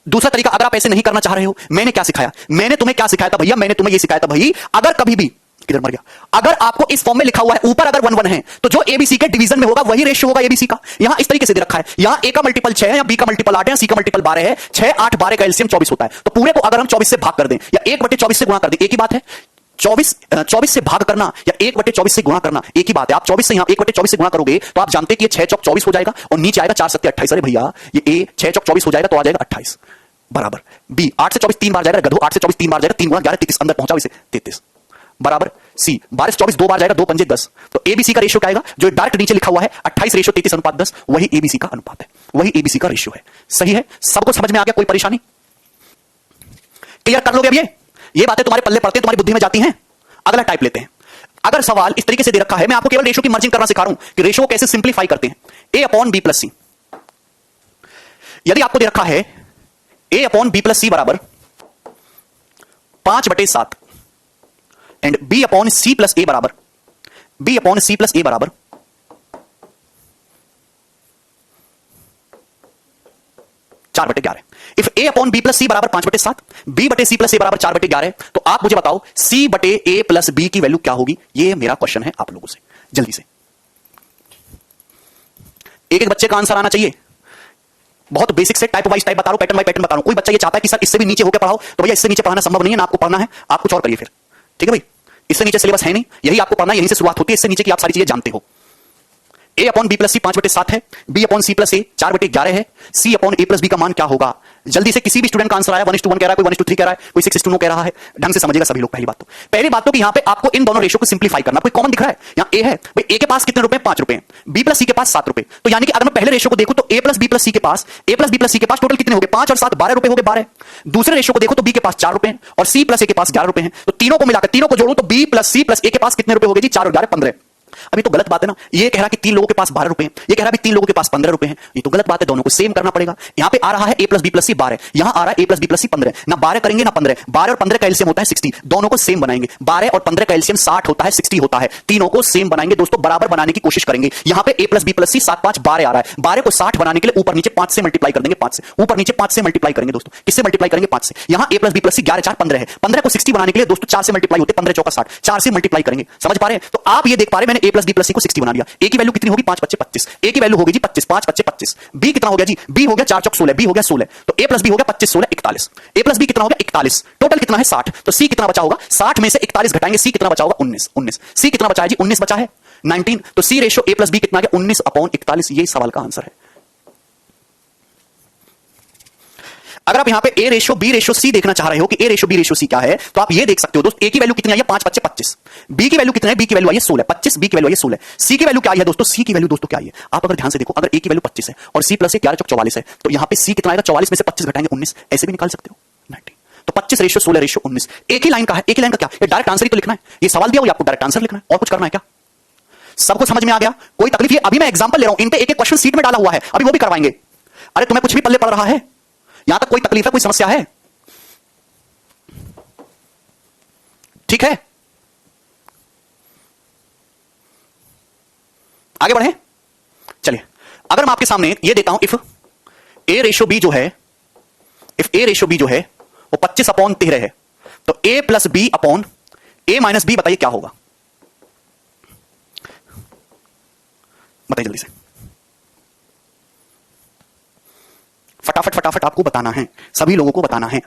दूसरा तरीका, अगर आप ऐसे नहीं करना चाह रहे हो, मैंने क्या सिखाया? मैंने तुम्हें क्या सिखाया था भैया? मैंने तुम्हें यह सिखाया था भाई, अगर कभी भी, किधर मर गया, अगर आपको इस फॉर्म में लिखा हुआ है ऊपर अगर 1 1 है, तो जो एबीसी के डिवीजन में होगा वही रेशियो होगा एबीसी का। यहां इस तरीके से दे रखा है, यहां ए का मल्टीपल 6 है, या बी का मल्टीपल 8 है, सी का मल्टीपल 12 है, 6 8 12 का एलसीएम 24 होता है। तो पूरे को अगर हम 24 से भाग कर दें या 1/24 से गुणा कर दें, एक ही बात है। 24 से भाग करना या 1/24 से गुणा करना एक ही बात है। आप 24 से यहां 1/24 से गुणा करोगे तो आप जानते हैं कि ये 6 चौक 24 हो जाएगा और नीचे आएगा 4 7 28। अरे भैया ये ए 6 चौक 24 हो जाएगा तो आ जाएगा 28 बराबर बी 8 से 24 तीन बार जाएगा गधो, 8 से 24 तीन बार जाएगा, 3 गुणा 11 33 अंदर पहुंचाओ इसे 33 बराबर सी 12 से 24 दो बार जाएगा, 2 पंजे 10। तो एबीसी का रेशियो क्या आएगा जो डायरेक्ट नीचे लिखा हुआ है 28 रेशियो 33 अनुपात 10, वही एबीसी का अनुपात है, वही एबीसी का रेशियो है। सही है, सबको समझ में आ गया, कोई परेशानी? क्लियर कर लोगे? अब ये बातें तुम्हारे पल्ले पड़ते हैं, तुम्हारी बुद्धि में जाती हैं। अगला टाइप लेते हैं। अगर सवाल इस तरीके से दे रखा है, मैं आपको केवल रेशियो की मर्जिंग करना सिखा रहा हूं कि रेशियो को कैसे सिंप्लीफाई करते हैं। A upon B plus C, यदि आपको दे रखा है A upon B plus C बराबर 5/7 and B upon C plus A बराबर 4/11। If A upon B plus C बराबर 5/7, बी बटे सी प्लस ए बराबर 4/11, तो आप मुझे बताओ सी बटे ए प्लस बी की वैल्यू क्या होगी? ये मेरा क्वेश्चन है आप लोगों से, जल्दी से एक एक बच्चे का आंसर आना चाहिए। बहुत बेसिक से टाइप वाइज टाइप बता रहा हूं, पैटर्न वाइज पैटर्न बता रहा हूं। कोई बच्चा ये चाहता है कि सर इससे भी नीचे होकर पढ़ाओ, तो भैया इससे नीचे पढ़ाना संभव नहीं है ना, आपको पढ़ना है, आप कुछ और करिए फिर, ठीक है भाई। इससे नीचे सिलेबस है नहीं, यही आपको पढ़ना है, यहीं से शुरुआत होती है, इससे नीचे की आप सारी चीजें जानते हो। ए अपॉन बी प्लस सी 5/7 है, बी अपॉन सी प्लस ए 4/11 है, सी अपॉन ए प्लस बी का मान क्या होगा? जल्दी से किसी भी स्टूडेंट का आंसर आया 1:1 कह रहा है, कोई 1:3 कह रहा है, कोई 6:9 कह रहा है, ढंग से समझेगा सभी लोग। पहली बात तो कि यहां पे आपको इन दोनों रेशियो को सिंप्लीफाई करना। कोई कॉमन दिख रहा है? यहां ए है भाई, ए के पास कितने रुपए? 5 रुपए, बी प्लस सी के पास 7 रुपए। तो यानी कि अगर मैं पहले रेशियो को देखूं तो ए प्लस बी प्लस सी के पास टोटल कितने हो गए? 5 और 7 12 रुपए हो गए, 12। दूसरे रेशियो को देखो तो बी के पास 4 रुपए और सी प्लस ए के पास 11 रुपए हैं। तो तीनों को मिलाकर, तीनों को जोड़ो तो बी प्लस सी प्लस ए के पास कितने रुपए हो गए जी? 4 और 11 15। अभी तो गलत बात है ना, ये कह रहा कि 3 लोगों के पास 12 रुपए हैं, ये कह रहा है 3 लोगों के पास 15 रुपए हैं, ये तो गलत बात है। दोनों को सेम करना पड़ेगा। यहां पे आ रहा है a प्लस बी प्लस सी 12, यहां आ रहा है a प्लस बी प्लस सी 15। ना 12 करेंगे ना 15, 12 और 15 का एलसीएम होता है 60, दोनों को सेम बनाएंगे। 12 और 15 का एलसीएम 60 होता है, 60 होता है, तीनों को सेम बनाएंगे दोस्तों, बराबर बनाने की कोशिश करेंगे। यहां पे a प्लस बी प्लस सी 7 5 12 आ रहा है, 12 को 60 बनाने के लिए ऊपर नीचे 5 से मल्टीप्लाई कर देंगे, 5 से ऊपर नीचे 5 से मल्टीप्लाई करेंगे दोस्तों। किससे मल्टीप्लाई करेंगे? 5 से। यहां a plus b plus c 11 4 15 है, 15 को 60 बनाने के लिए दोस्तों 4 से मल्टीप्लाई होते, 15 चौका 60, 4 से मल्टीप्लाई करेंगे। समझ पा रहे हैं? तो आप ये देख पा रहे हैं मैंने a प्लस बी प्लस सी को 60 बना दिया। a की वैल्यू कितनी होगी? 5 5 25, a की वैल्यू होगी जी 25, 5 5 25। b कितना हो गया जी? b हो गया 4 चौक 16, b हो गया 16, तो a प्लस b हो गया 25 16 41। a प्लस b कितना हो गया? 41। टोटल कितना है? 60। तो c कितना बचा होगा? 60 में से 41 घटाएंगे, c कितना बचा होगा? 19। c कितना बचा है जी? 19 बचा है, 19। तो c ratio a plus b कितना आ गया? 19/41। ये सवाल का आंसर है। अगर आप यहां पे a ratio b ratio c देखना चाह रहे हो कि a ratio b ratio c क्या है, तो आप ये देख सकते हो दोस्त, a की वैल्यू कितनी आई है? 5 5 25। b की वैल्यू कितनी है? b की वैल्यू आई है 16, 25, b की वैल्यू आई है 16। c की वैल्यू क्या आई है दोस्तों? c की वैल्यू दोस्तों क्या आई है? आप अगर ध्यान से देखो, अगर a की वैल्यू 25 है और c प्लस 11 चौक 44 है, तो यहां पे c कितना आएगा? 44 में से 25 घटाएंगे 19, ऐसे भी निकाल सकते हो 90। तो 25 रेशियो 16 रेशियो 19, एक ही लाइन का है। एक ही लाइन का क्या? ये डायरेक्ट आंसर ही तो लिखना है, ये सवाल दिया हुआ आपको डायरेक्ट आंसर लिखना है, और कुछ करना है क्या? सबको समझ में आ गया? कोई तकलीफ? ये अभी मैं एग्जांपल ले रहा हूं, इन पे एक एक क्वेश्चन सीट में डाला हुआ है, अभी वो भी करवाएंगे। अरे तुम्हें कुछ भी पल्ले पड़ रहा है? यहां तक कोई तकलीफ है? कोई समस्या है? ठीक है, आगे बढ़े। चलिए, अगर मैं आपके सामने ये देता हूं, इफ a रेशियो b जो है, इफ a रेशियो b जो है वो 25/13 है, तो a plus b upon a minus b, बताइए क्या होगा? बताइए जल्दी से, फटाफट फटाफट आपको बताना है, सभी लोगों को बताना है।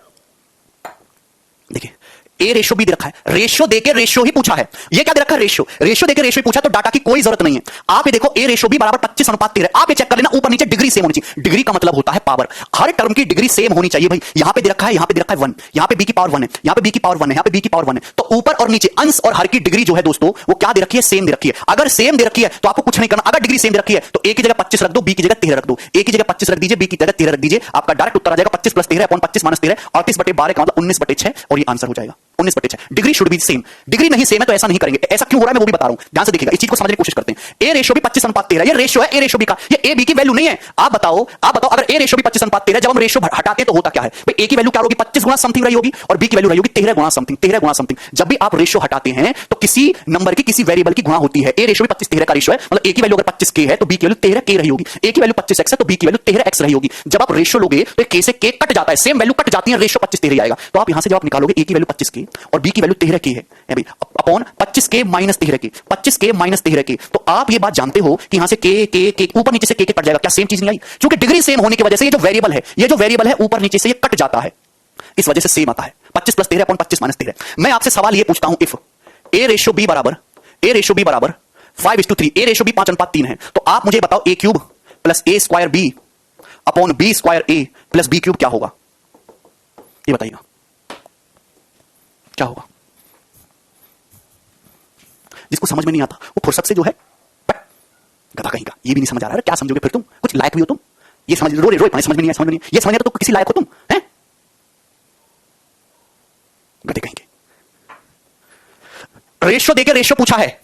देखिए ए रेशियो बी दे रखा है, रेशियो देके रेशियो ही पूछा है। ये क्या दे रखा है? रेशियो, रेशियो देके रेशियो पूछा, तो डाटा की कोई जरूरत नहीं है। आप ये देखो ए रेशियो बी बराबर 25/13, आप ये चेक कर लेना, ऊपर नीचे डिग्री सेम होनी चाहिए। डिग्री का मतलब होता है पावर, हर टर्म की डिग्री सेम होनी चाहिए भाई। यहां पे दे रखा है, यहां पे दे रखा है 1, यहां पे बी की पावर 1 है, यहां पे बी की पावर 1 है, यहां पे बी की पावर 1 है, तो ऊपर और नीचे अंश और हर की डिग्री जो है दोस्तों, वो क्या दे रखी है? सेम दे रखी है। अगर सेम दे रखी है तो आपको कुछ नहीं करना, अगर डिग्री सेम दे रखी है तो ए की जगह 25 रख दो, बी की जगह 13 रख दो, ए की जगह 25 रख दीजिए, बी की जगह 13 रख दीजिए, आपका डायरेक्ट उत्तर आ जाएगा 25 + 13 / 25 - 13, 38/12 का मतलब 19/6, और ये आंसर हो जाएगा 19/6। Degree should be same, degree नहीं सेम है तो ऐसा नहीं करेंगे। ऐसा क्यों हो रहा है मैं वो भी बता रहा हूं, ध्यान से देखिएगा, इस चीज को समझने की कोशिश करते हैं। ए रेशियो भी 25/13, ये रेशियो है ए रेशियो बी का, ये ए बी की वैल्यू नहीं है। आप बताओ अगर ए रेशियो भी 25/13, जब हम रेशियो हटाते हैं तो होता क्या है भाई? ए की वैल्यू क्या होगी? 25 गुना समथिंग रही होगी, और बी की वैल्यू रही होगी 13 गुना समथिंग, 13 गुना समथिंग। जब भी आप रेशियो हटाते हैं तो किसी नंबर की किसी वेरिएबल की गुणा होती है। ए रेशियो भी 25/13 का रेशियो है, मतलब ए की वैल्यू अगर 25k है तो बी की वैल्यू 13k रही होगी, ए की वैल्यू 25x है तो बी की वैल्यू 13x रही होगी। जब आप रेशियो लोगे तो k से k कट जाता है, सेम वैल्यू कट जाती है, रेशियो 25/13 आएगा। तो आप यहां से जब आप निकालोगे ए की वैल्यू 25k और बी की वैल्यू 13k है भाई, upon 25k - 13k, 25k - 13k, तो आप ये बात जानते हो कि यहां से k ऊपर नीचे से k कट जाएगा। क्या सेम चीज नहीं आई? क्योंकि डिग्री सेम होने की वजह से ये जो वेरिएबल है ऊपर नीचे से ये कट जाता है, इस वजह से सेम आता है। 25 प्लस 13 अपॉन 25 माइनस 13। मैं आपसे सवाल यह पूछता हूं, इफ ए रेशियो बी बराबर 5:3, ए रेशियो बी 5:3 है, तो आप मुझे बताओ A cube plus A square B upon B square A plus B cube क्या होगा? ये बताइएगा क्या होगा? जिसको समझ में नहीं आता वो फुर्सत से जो है गधा कहीं का, ये भी नहीं समझ आ रहा है, क्या समझोगे फिर तुम? कुछ लायक भी हो तुम? ये समझ रोए रोए समझ में नहीं है, समझ में नहीं है, ये समझने तो किसी लायक हो तुम हैं? गधे कहीं के। रेशियो देके रेशियो पूछा है,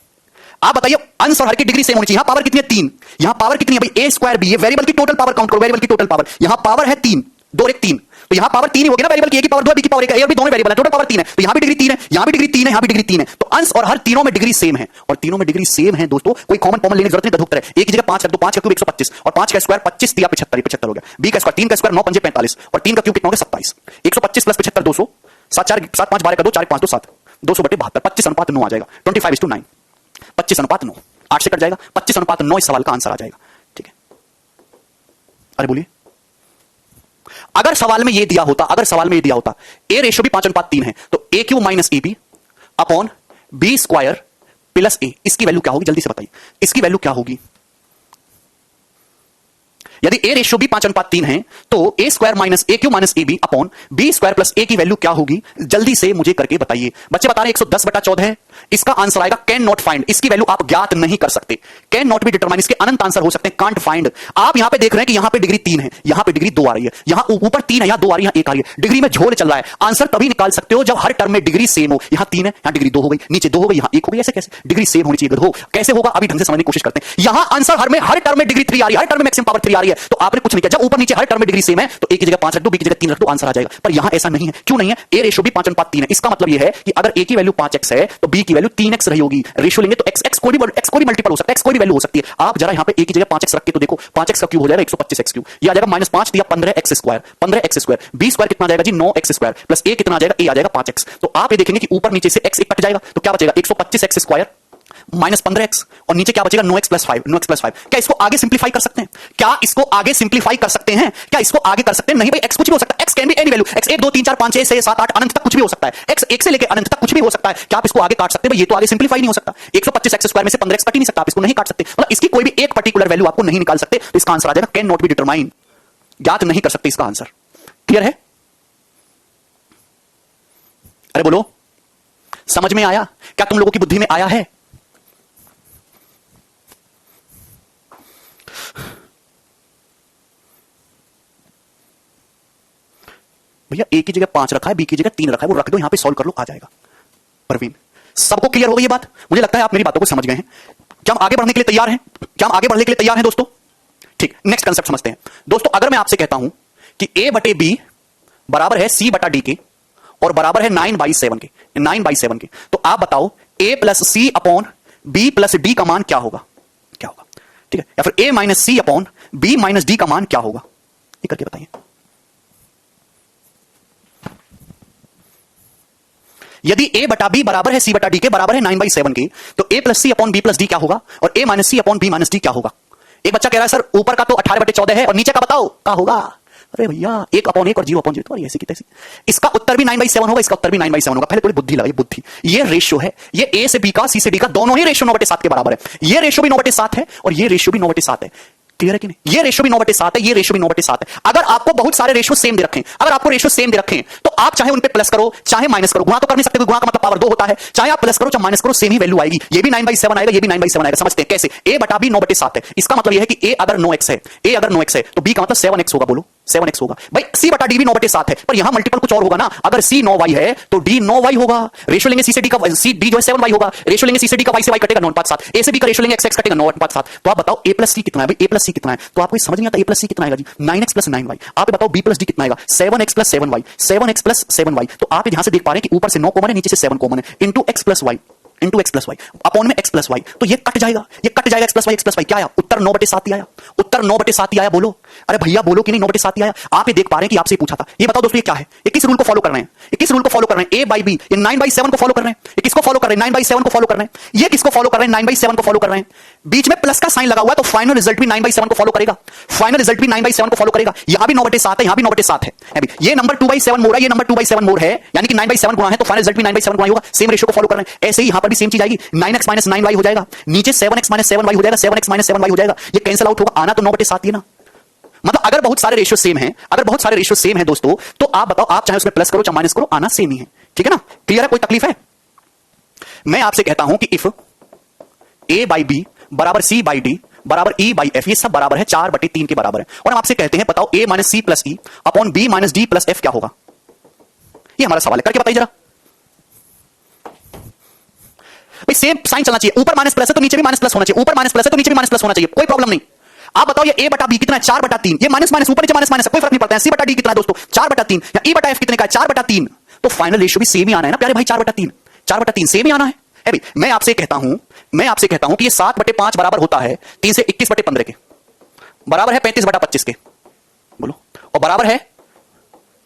आप बताइए अंश और हर की डिग्री सेम होनी चाहिए। यहां पावर कितनी है? 3। यहां पावर कितनी है भाई? ए स्क्वायर बी। ये वेरिएबल की टोटल पावर काउंट करो, वेरिएबल की टोटल पावर। यहां पावर है 3, 2 और 1 3, तो यहां पावर 3 ही होगी ना, वेरिएबल की ए की पावर 2 बी की पावर 1 ए और बी दोनों वेरिएबल है, टोटल पावर 3 है, तो यहां भी डिग्री 3 है, यहां भी डिग्री 3 है, यहां भी डिग्री 3 है, तो अंश और हर तीनों में डिग्री सेम है, और तीनों में डिग्री सेम है दोस्तों, कोई कॉमन लेने की जरूरत नहीं, गधुक तरह। एक की जगह 5 रख दो, 5 का क्यूब 125 और 5 का स्क्वायर 25 दिया 75, 75 हो गया। बी का स्क्वायर 3 का स्क्वायर 9 पंजे 45 और 3 का क्यूब कितना हो गया? 27। 125 प्लस 75 200, 7 4 7 5 12 का 2 4 5 2 7, 200/72, 25:9 आ जाएगा, 25:9, 25:9, 8 से कट जाएगा, 25:9 इस सवाल का आंसर आ जाएगा। ठीक है, अरे बोलिए, अगर सवाल में ये दिया होता, ए रेशियो भी 5:3 है, तो A cube minus A B upon B square plus A, इसकी वैल्यू क्या होगी? जल्दी से बताइए, इसकी वैल्यू क्या होगी? यदि ए रेशियो भी 5:3 है, तो A square minus A cube minus A B upon B square plus A की वैल्यू क्या होगी? जल्दी से मुझे करके बताइए। बच्चे बता रहे हैं 110/14 है, इसका आंसर आएगा कैन नॉट फाइंड। इसकी वैल्यू आप ज्ञात नहीं कर सकते, कैन नॉट बी डिटरमाइन, इसके अनंत आंसर हो सकते हैं, कांट फाइंड। आप यहां पे देख रहे हैं कि यहां पे डिग्री 3 है, यहां पे डिग्री 2 आ रही है, यहां ऊपर 3 है, यहां 2 आ रही है, यहां 1 आ रही है, डिग्री में झोल चल रहा है। आंसर तभी निकाल सकते हो जब हर टर्म में डिग्री सेम हो। यहां 3 है, यहां डिग्री 2 हो गई, नीचे 2 हो गई, यहां 1 हो गई, ऐसे कैसे? डिग्री सेम होनी चाहिए, हो कैसे होगा? अभी ढंग से समझने की कोशिश करते हैं। यहां आंसर हर टर्म में डिग्री 3 आ रही है, हर टर्म में मैक्सिमम पावर 3 आ रही है, तो आपने कुछ नहीं किया। जब ऊपर नीचे हर टर्म में डिग्री सेम है, तो ए की जगह 5 रख दो, बी की जगह 3 रख दो, आंसर आ जाएगा। पर यहां ऐसा नहीं है, क्यों नहीं है? ए रेशियो भी 5:3 है, इसका मतलब यह है कि अगर ए की वैल्यू 5x है, तो बी की वैल्यू 3x रही होगी। रेशियो लेंगे तो x कोई भी मल्टीपल हो सकता है, x कोई भी वैल्यू हो सकती है। आप जरा यहां पे a की जगह 5x रख के तो देखो, 5x का क्यूब हो जाएगा 125x क्यूब, ये आ जाएगा -5 दिया 15x square, 15x square, b square कितना आ जाएगा जी? 9x स्क्वायर प्लस a कितना आ जाएगा? a आ जाएगा 5x। तो आप ये देखेंगे कि ऊपर नीचे से x एक कट जाएगा, तो क्या बचेगा? 125x स्क्वायर माइनस 15x, और नीचे क्या बचेगा? 9x plus 5, 9x plus 5। क्या इसको आगे सिंप्लीफाई कर सकते हैं? क्या इसको आगे सिंप्लीफाई कर सकते हैं? क्या इसको आगे कर सकते हैं? नहीं भाई, x कुछ भी हो सकता है, x can be any value, x 1 2 3 4 5 6 7 8 अनंत तक कुछ भी हो सकता है, x 1 से लेकर अनंत तक कुछ भी हो सकता है। क्या आप इसको आगे काट सकते हैं? भाई ये तो आगे सिंप्लीफाई नहीं हो सकता। 125x स्क्वायर में से 15x कट ही नहीं सकता, आप इसको नहीं काट सकते, मतलब इसकी कोई भी एक पर्टिकुलर वैल्यू आपको नहीं निकाल सकते, तो इसका आंसर आ जाएगा कैन नॉट बी डिटरमाइन, ज्ञात नहीं कर सकते इसका आंसर। क्लियर है? अरे बोलो, समझ में आया? क्या तुम लोगों की बुद्धि में आया है? भैया ए की जगह 5 रखा है, बी की जगह 3 रखा है, वो रख दो यहां पे, सॉल्व कर लो, आ जाएगा। परवीन, सबको क्लियर हो गई ये बात? मुझे लगता है आप मेरी बातों को समझ गए हैं। क्या हम आगे बढ़ने के लिए तैयार हैं? क्या हम आगे बढ़ने के लिए तैयार हैं दोस्तों? ठीक, नेक्स्ट कंसेप्ट समझते हैं दोस्तों। अगर मैं आपसे कहता हूं कि a बटे b बराबर है c बटा d के और बराबर है 9/7 के, 9/7 के, तो आप बताओ a plus c upon b plus d का मान क्या होगा? क्या होगा? ठीक है, या फिर a minus c upon b minus d का मान क्या होगा? ये करके बताइए। यदि a बटा b बराबर है c बटा d के, बराबर है 9/7 के, तो a plus c upon b plus d क्या होगा, और a minus c upon b minus d क्या होगा? एक बच्चा कह रहा है सर ऊपर का तो 18/14 है और नीचे का बताओ क्या होगा? अरे भैया 1/1 और 0/0, तो ऐसी की तैसी। इसका उत्तर भी 9/7 होगा, इसका उत्तर भी 9/7 होगा। पहले थोड़ी बुद्धि लगाइए, बुद्धि। ये रेशियो है, ये a से b का, c से d का, दोनों ही रेशियो 9/7 के बराबर है। ये रेशियो भी 9/7 है और ये रेशियो भी 9/7 है। क्लियर है कि नहीं? ये रेशियो भी 9/7 है, ये रेशियो भी 9/7 है। अगर आपको बहुत सारे रेशियो सेम दे रखें, अगर आपको रेशियो सेम दे रखें, तो आप चाहे उन पे प्लस करो, चाहे माइनस करो, गुणा तो कर नहीं सकते, गुणा का मतलब पावर 2 होता है। चाहे आप प्लस करो चाहे माइनस करो, सेम ही वैल्यू आएगी। ये भी 9/7 आएगा, ये भी 9/7 आएगा। समझते हैं कैसे? a बटा b 9/7 है, इसका मतलब यह है कि a अगर 9x है, a अगर 9x है, तो b का मतलब 7x होगा। बोलो 7x होगा। भाई c बटा d भी 9/7 है, पर यहां मल्टीपल कुछ और होगा ना। अगर c 9y है तो d 9y होगा। रेशियो लेंगे c से d का, c d जो है 7y होगा। रेशियो लेंगे c से d का, y से y कटेगा 9/7। a से b का रेशियो लेंगे x कटेगा 9/7। तो आप बताओ a प्लस c कितना है? भाई a प्लस c कितना है? तो आपको समझ नहीं आता a प्लस c कितना आएगा जी? 9x plus 9y। आप बताओ b प्लस d कितना आएगा? 7x plus 7y, 7x plus 7y। तो आप यहां से देख पा रहे हैं कि ऊपर से 9 कॉमन है, नीचे से 7 कॉमन है, into x plus y, into x plus y, upon में एक्स प्लस वाई। तो ये कट जाएगा, ये कट जाएगा, एक्स प्लस वाई। क्या आया? उत्तर 9/7 ही आया। उत्तर 9/7 ही आया। बोलो अरे भैया बोलो कि नहीं 9/7 ही आया? आप ये देख पा रहे हैं कि आपसे पूछा था। ये बताओ दोस्तों ये क्या है? ये किस रूल को फॉलो कर रहे हैं? ये किस रूल को फॉलो कर रहे हैं? a बाई बी, ये 9/7 को फॉलो कर रहे हैं। ये किसको फॉलो कर रहे हैं? 9/7 को फॉलो कर रहे हैं। ये किसको फॉलो कर रहे हैं? 9/7 को फॉलो कर रहे हैं। बीच में प्लस का साइन लगा हुआ है, तो फाइनल रिजल्ट भी 9/7 को फॉलो करेगा। फाइनल रिजल्ट भी 9/7 को फॉलो करेगा। यहां भी 9/7 है, यहां भी 9/7 है। अभी ये नंबर 2/7 मोड़ है, ये नंबर 2/7 मोड़ है, यानी कि 9/7 गुणा है, तो फाइनल रिजल्ट भी 9/7 गुणा होगा। सेम रेशियो को फॉलो कर रहे हैं। ऐसे ही यहां पर भी सेम चीज आएगी। 9x - 9y हो जाएगा, नीचे 7x - 7y हो जाएगा, 7x - 7y हो जाएगा। ये कैंसिल आउट होगा, आना तो 9/7 ही ना। मतलब अगर बहुत सारे रेशियो सेम है, अगर बहुत सारे रेशियो सेम है दोस्तों, तो आप बताओ, आप चाहे उसमें प्लस करो चाहे माइनस करो, आना सेम ही है। ठीक है ना? क्लियर है? कोई तकलीफ है? मैं आपसे कहता हूं कि इफ a/b बराबर c/d बराबर e/f, ये सब बराबर है 4/3 के बराबर है, और हम आपसे कहते हैं बताओ a - c + e upon b - d + f क्या होगा? ये हमारा सवाल है, करके बताइए जरा। भाई सेम साइन चलना चाहिए, ऊपर माइनस प्लस है तो नीचे भी माइनस प्लस होना चाहिए, ऊपर माइनस प्लस है तो नीचे भी माइनस प्लस होना चाहिए, कोई प्रॉब्लम नहीं। आप बताओ ये a/b कितना है? 4/3। ये माइनस माइनस ऊपर नीचे माइनस माइनस, कोई फर्क नहीं पड़ता है। c/d कितना है दोस्तों? 4/3। या e/f कितने का है? 4/3। तो फाइनल रेशियो भी सेम ही आना है ना प्यारे भाई, 4/3। 4/3 सेम ही आना है भाई। मैं आपसे कहता हूं कि ये 7/5 बराबर होता है 3 से 21/15 के, बराबर है 35/25 के, बोलो, और बराबर है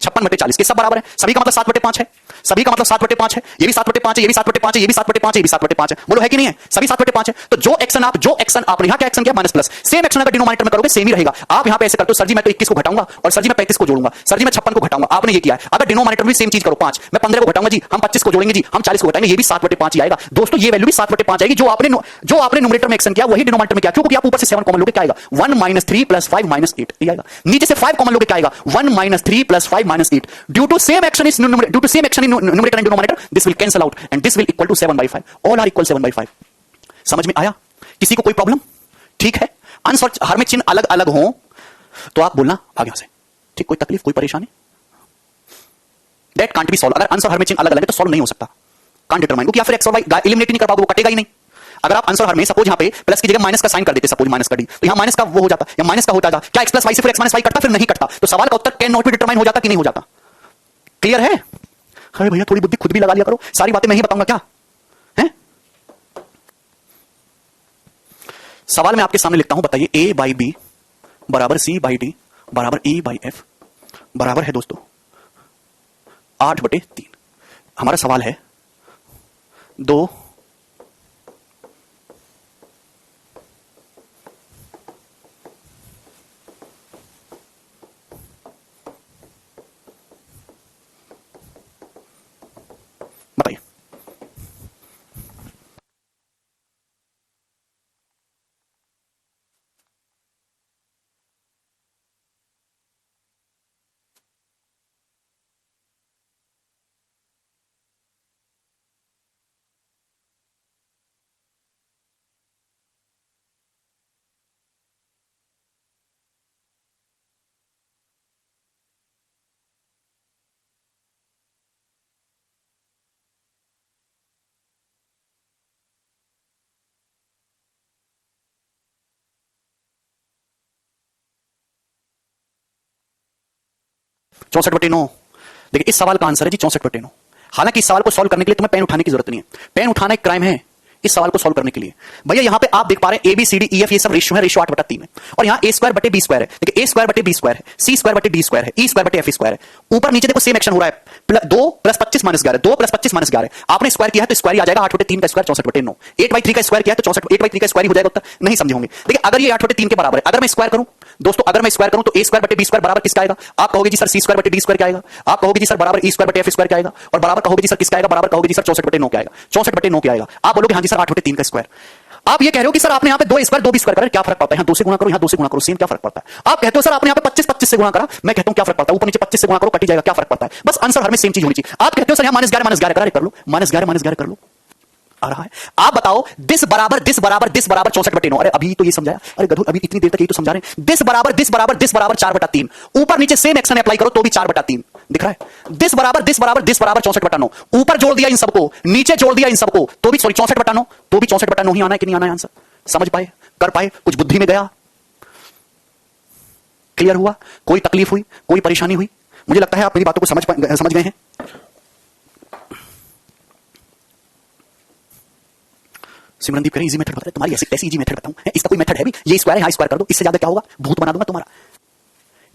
56/40 के। सब बराबर है, सभी का मतलब 7/5 है, सभी का मतलब 7/5 है। ये भी 7/5 है, ये भी 7/5 है, ये भी 7/5 है, ये भी 7/5 है। बोलो है कि नहीं है? सभी 7/5 है। तो जो एक्शन आपने यहां क्या एक्शन किया? Minus plus. सेम एक्शन अगर डिनोमिनेटर में करोगे सेम ही रहेगा। आप यहां पे ऐसे करते हो, सर जी मैं तो 21 को घटाऊंगा, और सर जी मैं 35 को जोड़ूंगा, सर जी मैं 56 को घटाऊंगा। आपने ये किया है। अगर डिनोमिनेटर में सेम चीज करो, 5 मैं 15 को घटाऊंगा जी, हम 25 को जोड़ेंगे जी, हम 40 को घटाएंगे, ये भी 7/5 ही आएगा दोस्तों। ये वैल्यू भी 7/5 आएगी। जो आपने न्यूमरेटर में एक्शन किया वही डिनोमिनेटर में किया, क्योंकि आप ऊपर से 7 कॉमन लोगे क्या आएगा? 1 - 3 + 5 - 8 ये आएगा। नीचे से 5 कॉमन लोगे क्या आएगा? 1 - 3 + 5 - 8। Due to same action in numerator and denominator, this will cancel out and this will equal to 7/5. All are equal 7/5. समझ में आया? किसी को कोई प्रॉब्लम? ठीक है। अंश और हर में चिन्ह अलग अलग हो तो आप बोलना आगे से। ठीक, कोई तकलीफ, कोई परेशानी? That can't be solved। अगर अंश और हर में चिन्ह अलग अलग है तो सॉल्व नहीं हो सकता, can't determine, क्योंकि या फिर x और y एलिमिनेट नहीं कर पाओगे, वो कटेगा ही नहीं। अगर आप आंसर हर में सपोज यहां पे प्लस की जगह माइनस का साइन कर देते, सपोज माइनस का डी, तो यहां माइनस का वो हो जाता, या माइनस का होता क्या x + y से फिर x - y कटता? फिर नहीं कटता। तो सवाल का उत्तर कैन नॉट बी डिटरमाइन हो जाता कि नहीं हो जाता? क्लियर है? अरे भैया थोड़ी बुद्धि खुद भी लगा लिया करो, सारी बातें मैं ही बताऊंगा क्या है? सवाल मैं आपके सामने लिखता हूं, बताइए a/b बराबर c/d बराबर e/f बराबर है दोस्तों 8/3। हमारा सवाल है 2 बताइए। चौसठ बटे 9। देखिए इस सवाल का आंसर है जी 64/9। हालांकि इस सवाल को सॉल्व करने के लिए तुम्हें पेन उठाने की जरूरत नहीं है, पेन उठाना एक क्राइम है इस सवाल को सॉल्व करने के लिए। भैया यहां पे आप देख पा रहे हैं ABCDEF ये सब रेशियो है, रेशियो 8/3 है, और यहां a² है, देखिए a² है, c² है, e²/f² है। ऊपर नीचे देखो सेम एक्शन हो रहा है, 2 + 25 - 11, 2 + 25 - 11। आपने स्क्वायर किया है तो स्क्वायर ही आ जाएगा, 8/3 का स्क्वायर 64/9। 8/3 का स्क्वायर किया है तो 8/3 का स्क्वायर ही हो जाएगा उत्तर। नहीं समझे होंगे। देखिए अगर ये 8/3 के बराबर है, अगर मैं स्क्वायर करूं दोस्तों, अगर मैं स्क्वायर करूं तो a²/b² बराबर किसका आएगा? आप कहोगे जी सर c²/d² क्या आएगा, आप कहोगे जी सर बराबर e²/f² क्या आएगा, और बराबर कहोगे जी सर किसका आएगा? बराबर कहोगे जी सर 64/9 क्या आएगा? 64/9 क्या आएगा? आप बोलोगे हां जी सर 8/3 का स्क्वायर। आप ये कह रहे हो कि सर आपने यहां पे 2 स्क्वायर 2 भी स्क्वायर करा, क्या फर्क पड़ता है? यहां 2 से गुणा करो, यहां 2 से गुणा करो, सेम क्या फर्क पड़ता है? आप कहते हो सर आपने यहां पे 25 से गुणा करा, मैं कहता हूं क्या फर्क पड़ता है? ऊपर नीचे 25 से गुणा करो, कट ही जाएगा, क्या फर्क पड़ता है? बस आंसर हर में सेम चीज होनी चाहिए। आप कहते हो सर यहां -11 करा, कर लो, -11 कर लो, आ रहा है। आप बताओ दिस बराबर 64/9। अरे अभी तो ये समझाया, अरे गधू अभी इतनी देर तक यही तो समझा रहे हैं। दिस बराबर 4/3। ऊपर नीचे सेम एक्शन अप्लाई करो तो भी 4/3 दिख रहा है। दिस बराबर 64/9। ऊपर जोड़ दिया इन सबको, नीचे जोड़ दिया इन सबको तो भी 64/9, तो भी 64/9 ही आना है कि नहीं आना है आंसर? समझ पाए, कर पाए, कुछ बुद्धि में गया? क्लियर हुआ? कोई तकलीफ हुई, कोई परेशानी हुई? मुझे लगता है आप मेरी बातों को समझ गए हैं। सिमरनदीप करें इजी मेथड बता, तुम्हारी ऐसी इजी मेथड बताऊं, इसका कोई मेथड है भी? ये स्क्वायर है, हां स्क्वायर कर दो, इससे ज्यादा क्या होगा? भूत बना दूंगा तुम्हारा।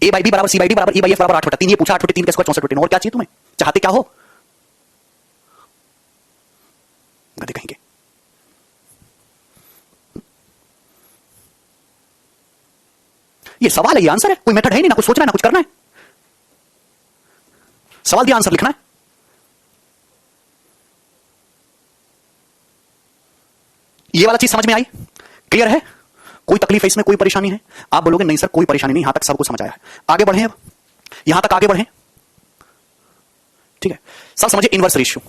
a/b बराबर c/d बराबर e/f बराबर 8/3। ये पूछा 8/3 का स्क्वायर 64/9, और क्या चाहिए तुम्हें? चाहते क्या हो? गधे कहेंगे। ये सवाल है, ये आंसर है, कोई मेथड है नहीं, ना कुछ सोचना है ना कुछ करना है। सवाल दिया, आंसर लिखना है। ये वाला चीज समझ में आई? क्लियर है? कोई तकलीफ है इसमें, कोई परेशानी है? आप बोलोगे नहीं सर कोई परेशानी नहीं, यहां तक सबको समझ आया है। आगे बढ़े, अब यहां तक आगे बढ़े, ठीक है। सब समझिए inverse ratio.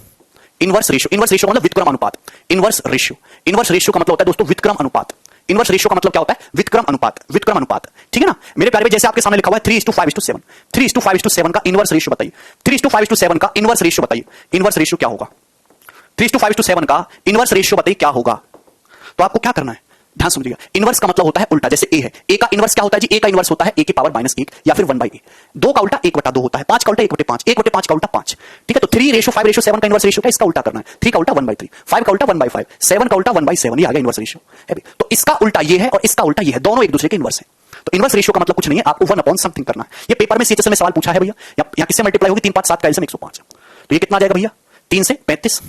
Inverse ratio, inverse ratio मतलब व्युत्क्रम अनुपात। इनवर्स रेशियो, इनवर्स रेशियो का मतलब होता है दोस्तों व्युत्क्रम अनुपात। इनवर्स रेशियो का मतलब क्या होता है? व्युत्क्रम अनुपात, व्युत्क्रम अनुपात, ठीक है ना मेरे प्यारे भाई। जैसे आपके सामने लिखा हुआ है 3:5:7, 3:5:7 का इनवर्स रेशियो बताइए। 3:5:7 का इनवर्स रेशियो बताइए, इनवर्स रेशियो क्या होगा? 3:5:7 का इनवर्स रेशियो बताइए क्या होगा? तो आपको क्या करना है, ध्यान समझिएगा। इनवर्स का मतलब होता है उल्टा। जैसे ए है, ए का इनवर्स क्या होता है जी? ए का इनवर्स होता है ए की पावर -1 या फिर 1/a। 2 का उल्टा 1/2 होता है, 5 का उल्टा 1/5, 1/5 का उल्टा 5, ठीक है। तो 3:5:7 का इनवर्स रेशियो क्या, इसका उल्टा करना है। 3 का उल्टा 1/3, 5 का उल्टा 1/5, 7 का उल्टा 1/7, ये आ गया इनवर्स रेशियो है। तो इसका उल्टा ये है और इसका उल्टा ये है, दोनों एक दूसरे के इनवर्स है। तो इनवर्स रेशियो का मतलब कुछ नहीं है, आपको 1/समथिंग करना है। ये पेपर में सीएचएस में सवाल पूछा है भैया, यहां किससे मल्टीप्लाई होगी? 3 5 7 का एलसीएम 105। तो ये कितना आ जाएगा भैया? 3 से 35,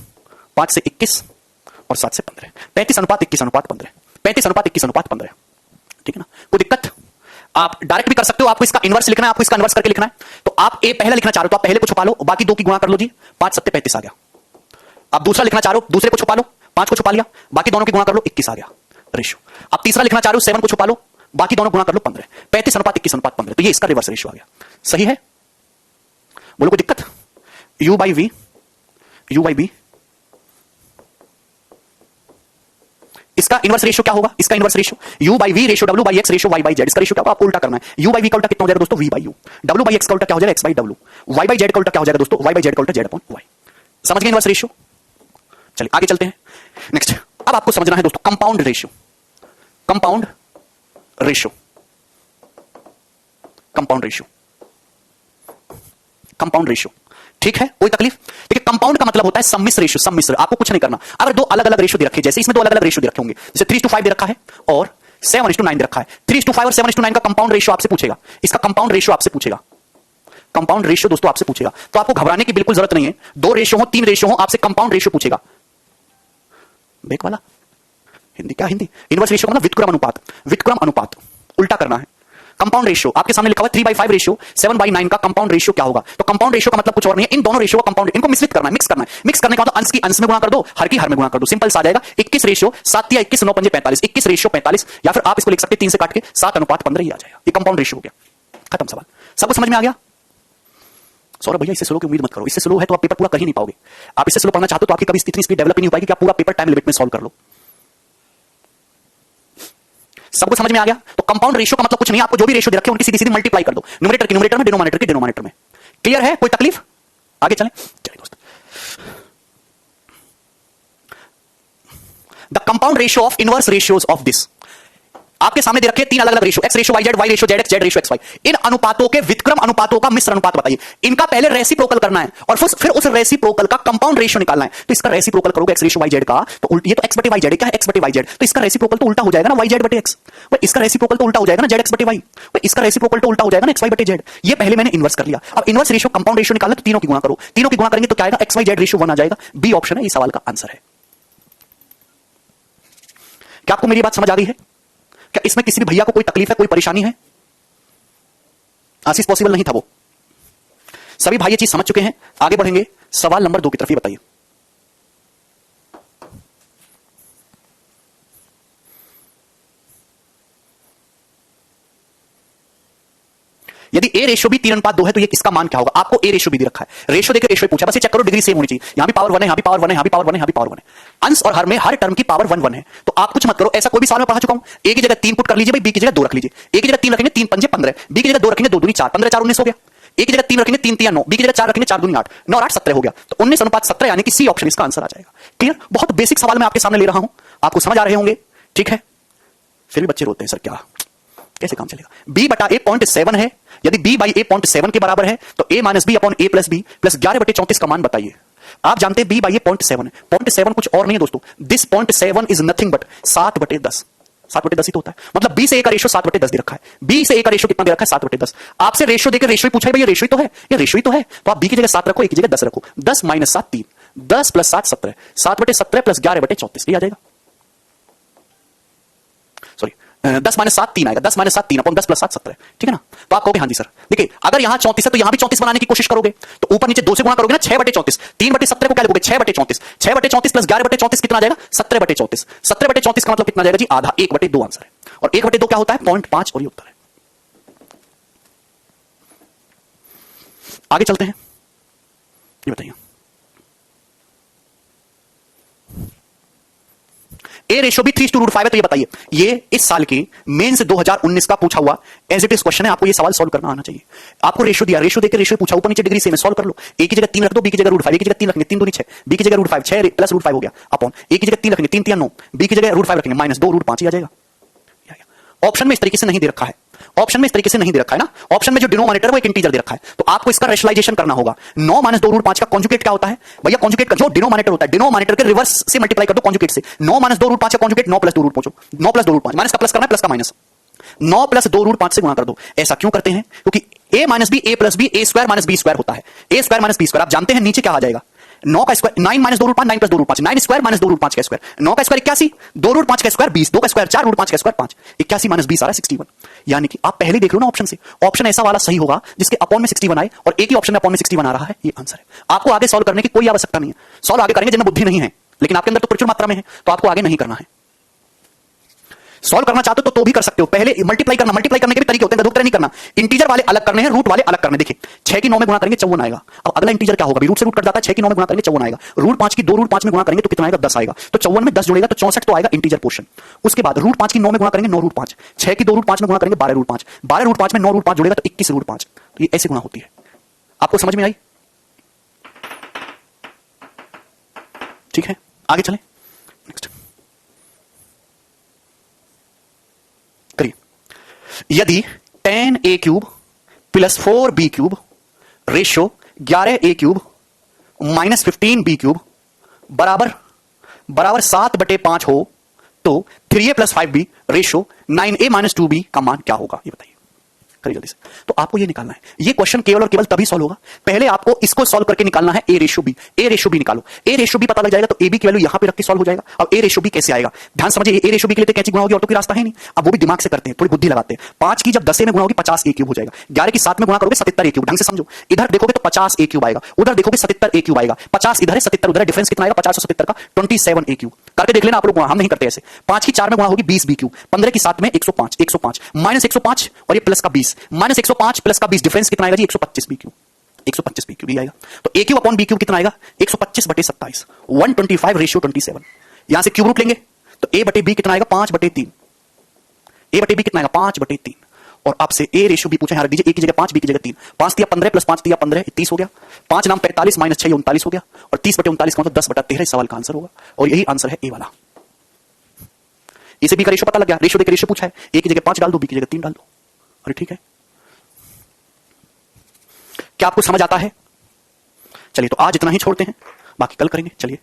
5 से 21 और 7 से 15। 35:21:15, 35:21:15, ठीक है ना। कोई दिक्कत? आप डायरेक्ट भी कर सकते हो, आपको इसका इनवर्स लिखना है, आपको इसका इनवर्स करके लिखना है। तो आप ए पहले लिखना चाह रहे हो तो आप पहले को छुपा लो, बाकी 2 की गुणा कर लो जी, 5 7 35 आ गया। आप दूसरा लिखना चाह रहे हो, दूसरे को छुपा लो, 5 को छुपा लिया, बाकी दोनों की गुणा कर लो, 21 आ गया रेशियो। आप तीसरा लिखना चाह रहे हो, 7 को छुपा लो, बाकी दोनों गुणा कर लो 15, 35:21:15। तो ये इसका रिवर्स रेशियो आ गया। सही है? बोलो कोई दिक्कत? U/V, U/B, इसका इनवर्स रेशियो क्या होगा? इसका inverse ratio U/V ratio W/X ratio Y/Z। इसका रेशियो क्या होगा? आपको उल्टा करना है। U/V का उल्टा कितना हो जाएगा दोस्तों? V/U। W/X का उल्टा क्या हो जाएगा? X/W। Y/Z का उल्टा क्या हो जाएगा दोस्तों? Y/Z का उल्टा Z/Y। समझ गए इनवर्स रेशियो? चलिए आगे चलते हैं। नेक्स्ट, अब आपको समझना है दोस्तों compound ratio. Compound ratio, compound ratio, compound ratio, ठीक है। कोई तकलीफ? देखिए कंपाउंड का मतलब होता है सम्मिश्र रेशियो। सम्मिश्र, आपको कुछ नहीं करना। अगर 2 अलग अलग रेशियो दे रखे, जैसे इसमें 2 अलग अलग रेशियो दे रखे होंगे, जैसे 3:5 दे रखा है और 7:9 दे रखा है। 3:5 और 7:9 का कंपाउंड रेशियो आपसे पूछेगा, इसका कंपाउंड रेशियो आपसे पूछेगा, कंपाउंड रेशियो दोस्तों आपसे पूछेगा। तो आपको घबराने की बिल्कुल जरूरत नहीं है। 2 रेशियो हो, 3 रेशियो हो, आपसे कंपाउंड रेशियो पूछेगा। बेक वाला हिंदी क्या हिंदी? इनवर्स रेशियो का मतलब व्युत्क्रम अनुपात, व्युत्क्रम अनुपात उल्टा करना है। कंपाउंड रेशियो आपके सामने लिखा हुआ है 3/5 रेशियो 7/9 का कंपाउंड रेशियो क्या होगा? तो कंपाउंड रेशियो का मतलब कुछ और नहीं है, इन दोनों रेशियो का कंपाउंड, इनको मिश्रित करना है, मिक्स करना है। मिक्स करने का मतलब अंश की अंश में गुणा कर दो, हर की हर में गुणा कर दो, सिंपल सा आ जाएगा। 21 रेशियो 7 या 21 9 5 45, 21 रेशियो 45, या फिर आप इसको लिख सकते हैं 3 से काट के 7:15 ही आ जाएगा। ये कंपाउंड रेशियो हो गया, खत्म सवाल। सबको समझ में आ गया? सौरभ भैया इससे स्लो की उम्मीद मत करो, इससे स्लो है तो आप पेपर पूरा कर ही नहीं पाओगे। आप इससे स्लो पढ़ना चाहते हो तो आपकी कभी इतनी स्पीड डेवलप नहीं हो पाएगी कि आप पूरा पेपर टाइम लिमिट में सॉल्व कर लो। सबको समझ में आ गया? तो कंपाउंड रेशियो का मतलब कुछ नहीं, आपको जो भी रेशियो दे रखे उनकी सीधी सीधी मल्टीप्लाई कर दो, न्यूमरेटर की न्यूमरेटर में, डिनोमिनेटर की डिनोमिनेटर में। क्लियर है? कोई तकलीफ? आगे चलें। चलिए दोस्त, the compound ratio of inverse ratios of this, आपके सामने दे रखे 3 अलग अलग ratio, X ratio YZ, Y ratio ZX, Z ratio XY। इन अनुपातों के व्युत्क्रम अनुपातों का मिश्र अनुपात बताइए। इनका पहले रेसिप्रोकल करना है और फिर उस रेसिप्रोकल का कंपाउंड रेशियो निकालना है। तो इसका रेसिप्रोकल करोगे X रेशियो YZ का, तो ये तो X/YZ है, क्या है? X/YZ। तो इसका रेसिप्रोकल तो उल्टा हो जाएगा ना, YZ/X। इसका रेसिप्रोकल तो उल्टा हो जाएगा ना, ZX/Y। इसका रेसिप्रोकल तो उल्टा हो जाएगा ना, XY/Z। ये पहले मैंने इनवर्स कर लिया। अब इनवर्स रेशियो कंपाउंड रेशियो निकालना, तो तीनों की गुणा करो, तीनों की गुणा करेंगे तो क्या आएगा? XYZ रेशियो 1 आ जाएगा। बी ऑप्शन है, ये सवाल का आंसर है। क्या आपको मेरी बात समझ आ गई है? क्या इसमें किसी भी भैया को कोई तकलीफ है, कोई परेशानी है? आशीष पॉसिबल नहीं था वो। सभी भाई ये चीज समझ चुके हैं। आगे बढ़ेंगे सवाल नंबर 2 की तरफ। ये बताइए, यदि ए रेशियो भी 3:2 है तो ये किसका मान क्या होगा? आपको ए रेशियो भी दे रखा है, रेशियो देकर रेशियो पूछा, बस ये चेक करो डिग्री सेम होनी चाहिए। यहां भी पावर 1 है, यहां भी पावर 1 है, यहां भी पावर 1 है, यहां भी पावर 1 है। अंश और हर में हर टर्म की पावर 1 1 है। तो आप कुछ मत करो, ऐसा कोई भी सवाल में पढ़ा चुका हूं। ए की जगह 3 पुट कर लीजिए भाई, बी की जगह 2 रख लीजिए। ए की जगह 3 रखेंगे, 3 पंजे 15, बी की जगह 2 रखेंगे, 2 दूनी 4, 15 4 19 हो गया। ए की जगह 3 रखेंगे, 3 3 9, बी की जगह 4 रखेंगे, 4 दूनी 8, 9 8 17 हो गया। तो 19:17 यानी कि सी ऑप्शन इसका आंसर आ जाएगा। क्लियर? बहुत बेसिक सवाल मैं आपके सामने ले रहा हूं, आपको समझ आ रहे होंगे, ठीक है। फिर भी बच्चे रोते हैं, सर क्या कैसे काम चलेगा? b बटा a 0.7 है, यदि b बाई a 0.7 के बराबर है तो a minus b upon a plus b plus 11/34 का मान बताइए। आप जानते हैं b बाई a 0.7 है, 0.7 कुछ और नहीं है दोस्तों, दिस 0.7 इज नथिंग बट 7/10, 7/10 ही तो होता है। मतलब b से a का रेशियो 7/10 दे रखा है। b से a का रेशियो कितना दे रखा है? 7/10। आपसे रेशियो देकर रेशियो पूछा है, भैया रेशियो तो है, ये रेशियो तो है, तो आप b की जगह 7 रखो, a की जगह 10 रखो। 10 माइनस 7 3, 10 प्लस 7 17, 7/17 प्लस 11/34 आ जाएगा। सॉरी 10 माइनस 7 3 आएगा, 10 माइनस 7 3 अपॉन 10 प्लस 7 17, ठीक है ना। तो आप कहोगे हाँ जी सर। देखिए अगर यहां 34 है तो यहां भी 34 बनाने की कोशिश करोगे तो ऊपर नीचे 2 से गुणा करोगे ना, 6/34, 3/17 को क्या लिखोगे 6/34, 6/34 प्लस 11/34 कितना आ जाएगा 17/34, 17/34 का मतलब कितना आ जाएगा जी आधा, 1/2 आंसर है। और 1/2 क्या होता है 0.5 और ये उत्तर है। आगे चलते हैं, ये बताइए ए रेशो भी 3:5 है। तो ये बताइए ये इस साल के मेंस 2019 का पूछा हुआ एज इट इज क्वेश्चन है, आपको ये सवाल सॉल्व करना आना चाहिए। आपको रेशो दिया, रेशो देकर रेशो पूछा, ऊपर नीचे डिग्री सेम है, सॉल्व कर लो। ए की जगह 3 रख दो, बी की जगह √5, ए की जगह 3 रखने 3 दूनी 6, बी की जगह √5 6 प्लस √5 हो गया अपॉन ए की जगह 3 रखने 3 3 9, बी की जगह √5 रखेंगे -2 √5 ही आ जाएगा। ऑप्शन में इस तरीके से नहीं दे रखा है, ऑप्शन में इस तरीके से नहीं दे रखा है ना, ऑप्शन में जो डिनोमिनेटर वो एक इंटीजर दे रखा है, तो आपको इसका रेशनलाइजेशन करना होगा। 9 - 2 √5 का कॉन्जुगेट क्या होता है भैया, कॉन्जुगेट का जो डिनोमिनेटर होता है डिनोमिनेटर के रिवर्स से मल्टीप्लाई कर दो कॉन्जुगेट से। 9 - 2 √5 का कॉन्जुगेट 9 + 2 √5, 9 + 2 √5, माइनस का प्लस करना है, प्लस का माइनस, 9 + 2 √5 से गुणा कर दो। ऐसा क्यों करते हैं, क्योंकि a - b a + b a² - b² होता है, a² - b²। आप जानते हैं नीचे क्या आ जाएगा 9 का स्क्वायर 9 - 2 √5 9 + 2 √5 9² - 2 √5 का स्क्वायर, 9 का स्क्वायर 81, 2 √5 का स्क्वायर 20, 2 का स्क्वायर 4 √5 का स्क्वायर 5, 81 - 20 आ रहा है 61। यानी कि आप पहले देख लो ना ऑप्शन से, ऑप्शन ऐसा वाला सही होगा जिसके अपॉन में 61 आए और एक ही ऑप्शन में अपॉन में 61 आ रहा है, ये आंसर है। आपको आगे सॉल्व करने की कोई आवश्यकता नहीं है, सॉल्व आगे करेंगे जिनमें बुद्धि नहीं है, लेकिन आपके अंदर तो प्रचुर मात्रा में है, तो आपको आगे नहीं करना है। सॉल्व करना चाहते हो तो भी कर सकते हो, पहले मल्टीप्लाई करना, मल्टीप्लाई करने के भी तरीके होते हैं, नहीं करना, इंटीजर वाले अलग करने हैं, रूट वाले अलग करने। देखिए 6 की 9 में गुणा करेंगे 54 आएगा। अब अगला इंटीजर क्या होगा, रूट से रूट कट जाता है, 6 की 9 में गुणा करेंगे 54 आएगा, √5 की 2 √5 में गुणा करेंगे तो कितना आएगा 10 आएगा, तो 54 में 10 जुड़ेगा तो 64 तो आएगा इंटीजर पोर्शन। उसके बाद √5 की 9 में गुणा करेंगे 9 √5, 6 की 2 √5 में गुणा करेंगे 12 √5, 12 √5 में 9 √5 जुड़ेगा तो 21 √5, तो ये ऐसे गुणा होती है। आपको समझ में आई, ठीक है आगे चलें नेक्स्ट करिए। यदि 10a³ + 4b³ ratio 11a³ - 15b³ बराबर 7/5 हो तो 3a + 5b ratio 9a - 2b का मान क्या होगा, ये बताइए करिए जल्दी से। तो आपको ये निकालना है, ये क्वेश्चन केवल और केवल तभी सॉल्व होगा, पहले आपको इसको सॉल्व करके निकालना है a ratio b। a ratio b निकालो, a रेशो b पता लग जाएगा तो ab की वैल्यू यहां पे रख के सॉल्व हो जाएगा। अब a रेशो b कैसे आएगा, ध्यान समझिए, a रेशो b के लिए तो कैंची गुणा होगी, ऑटो की रास्ता है नहीं, अब वो भी दिमाग से करते हैं, थोड़ी बुद्धि लगाते हैं। 5 की जब 10 में गुणा होगी 50a³ हो जाएगा, 11 की 7 में गुणा करोगे 77a³, ढंग से समझो, इधर देखोगे तो 50a³ आएगा, उधर देखोगे 77a³ आएगा, 50 इधर है 77 उधर है, डिफरेंस कितना आएगा 50 और 77 का 27a³ करके देख लेना आप लोग, हम नहीं करते ऐसे। 5 की 4 में गुणा होगी 20b³, 15 की 7 में 105, 105 माइनस 105 और ये प्लस का 20, माइनस 105 प्लस का 20 डिफरेंस कितना आएगा जी 125b³, 125b³ ही आएगा। तो a³ अपॉन b³ कितना आएगा 125/27, 125 रेशियो 27। यहां से क्यूब रूट लेंगे तो a/b कितना आएगा 5/3, a/b कितना आएगा 5/3। और आपसे a रेशियो b पूछा, यहां रख दीजिए, a की जगह 5 b की जगह 3, 5 तिया 15 प्लस 5 तिया 15 30 हो गया, 5 नाम 45 माइनस 6 39 हो गया, और 30/39 का मतलब 10/13 सवाल का आंसर होगा, और यही आंसर है ए वाला। इसे b का रेशियो पता लग गया, रेशियो देकर रेशियो पूछा है, a की जगह 5 डाल दो, b की जगह 3 डाल दो, अरे ठीक है। क्या आपको समझ आता है? चलिए तो आज इतना ही छोड़ते हैं, बाकी कल करेंगे, चलिए।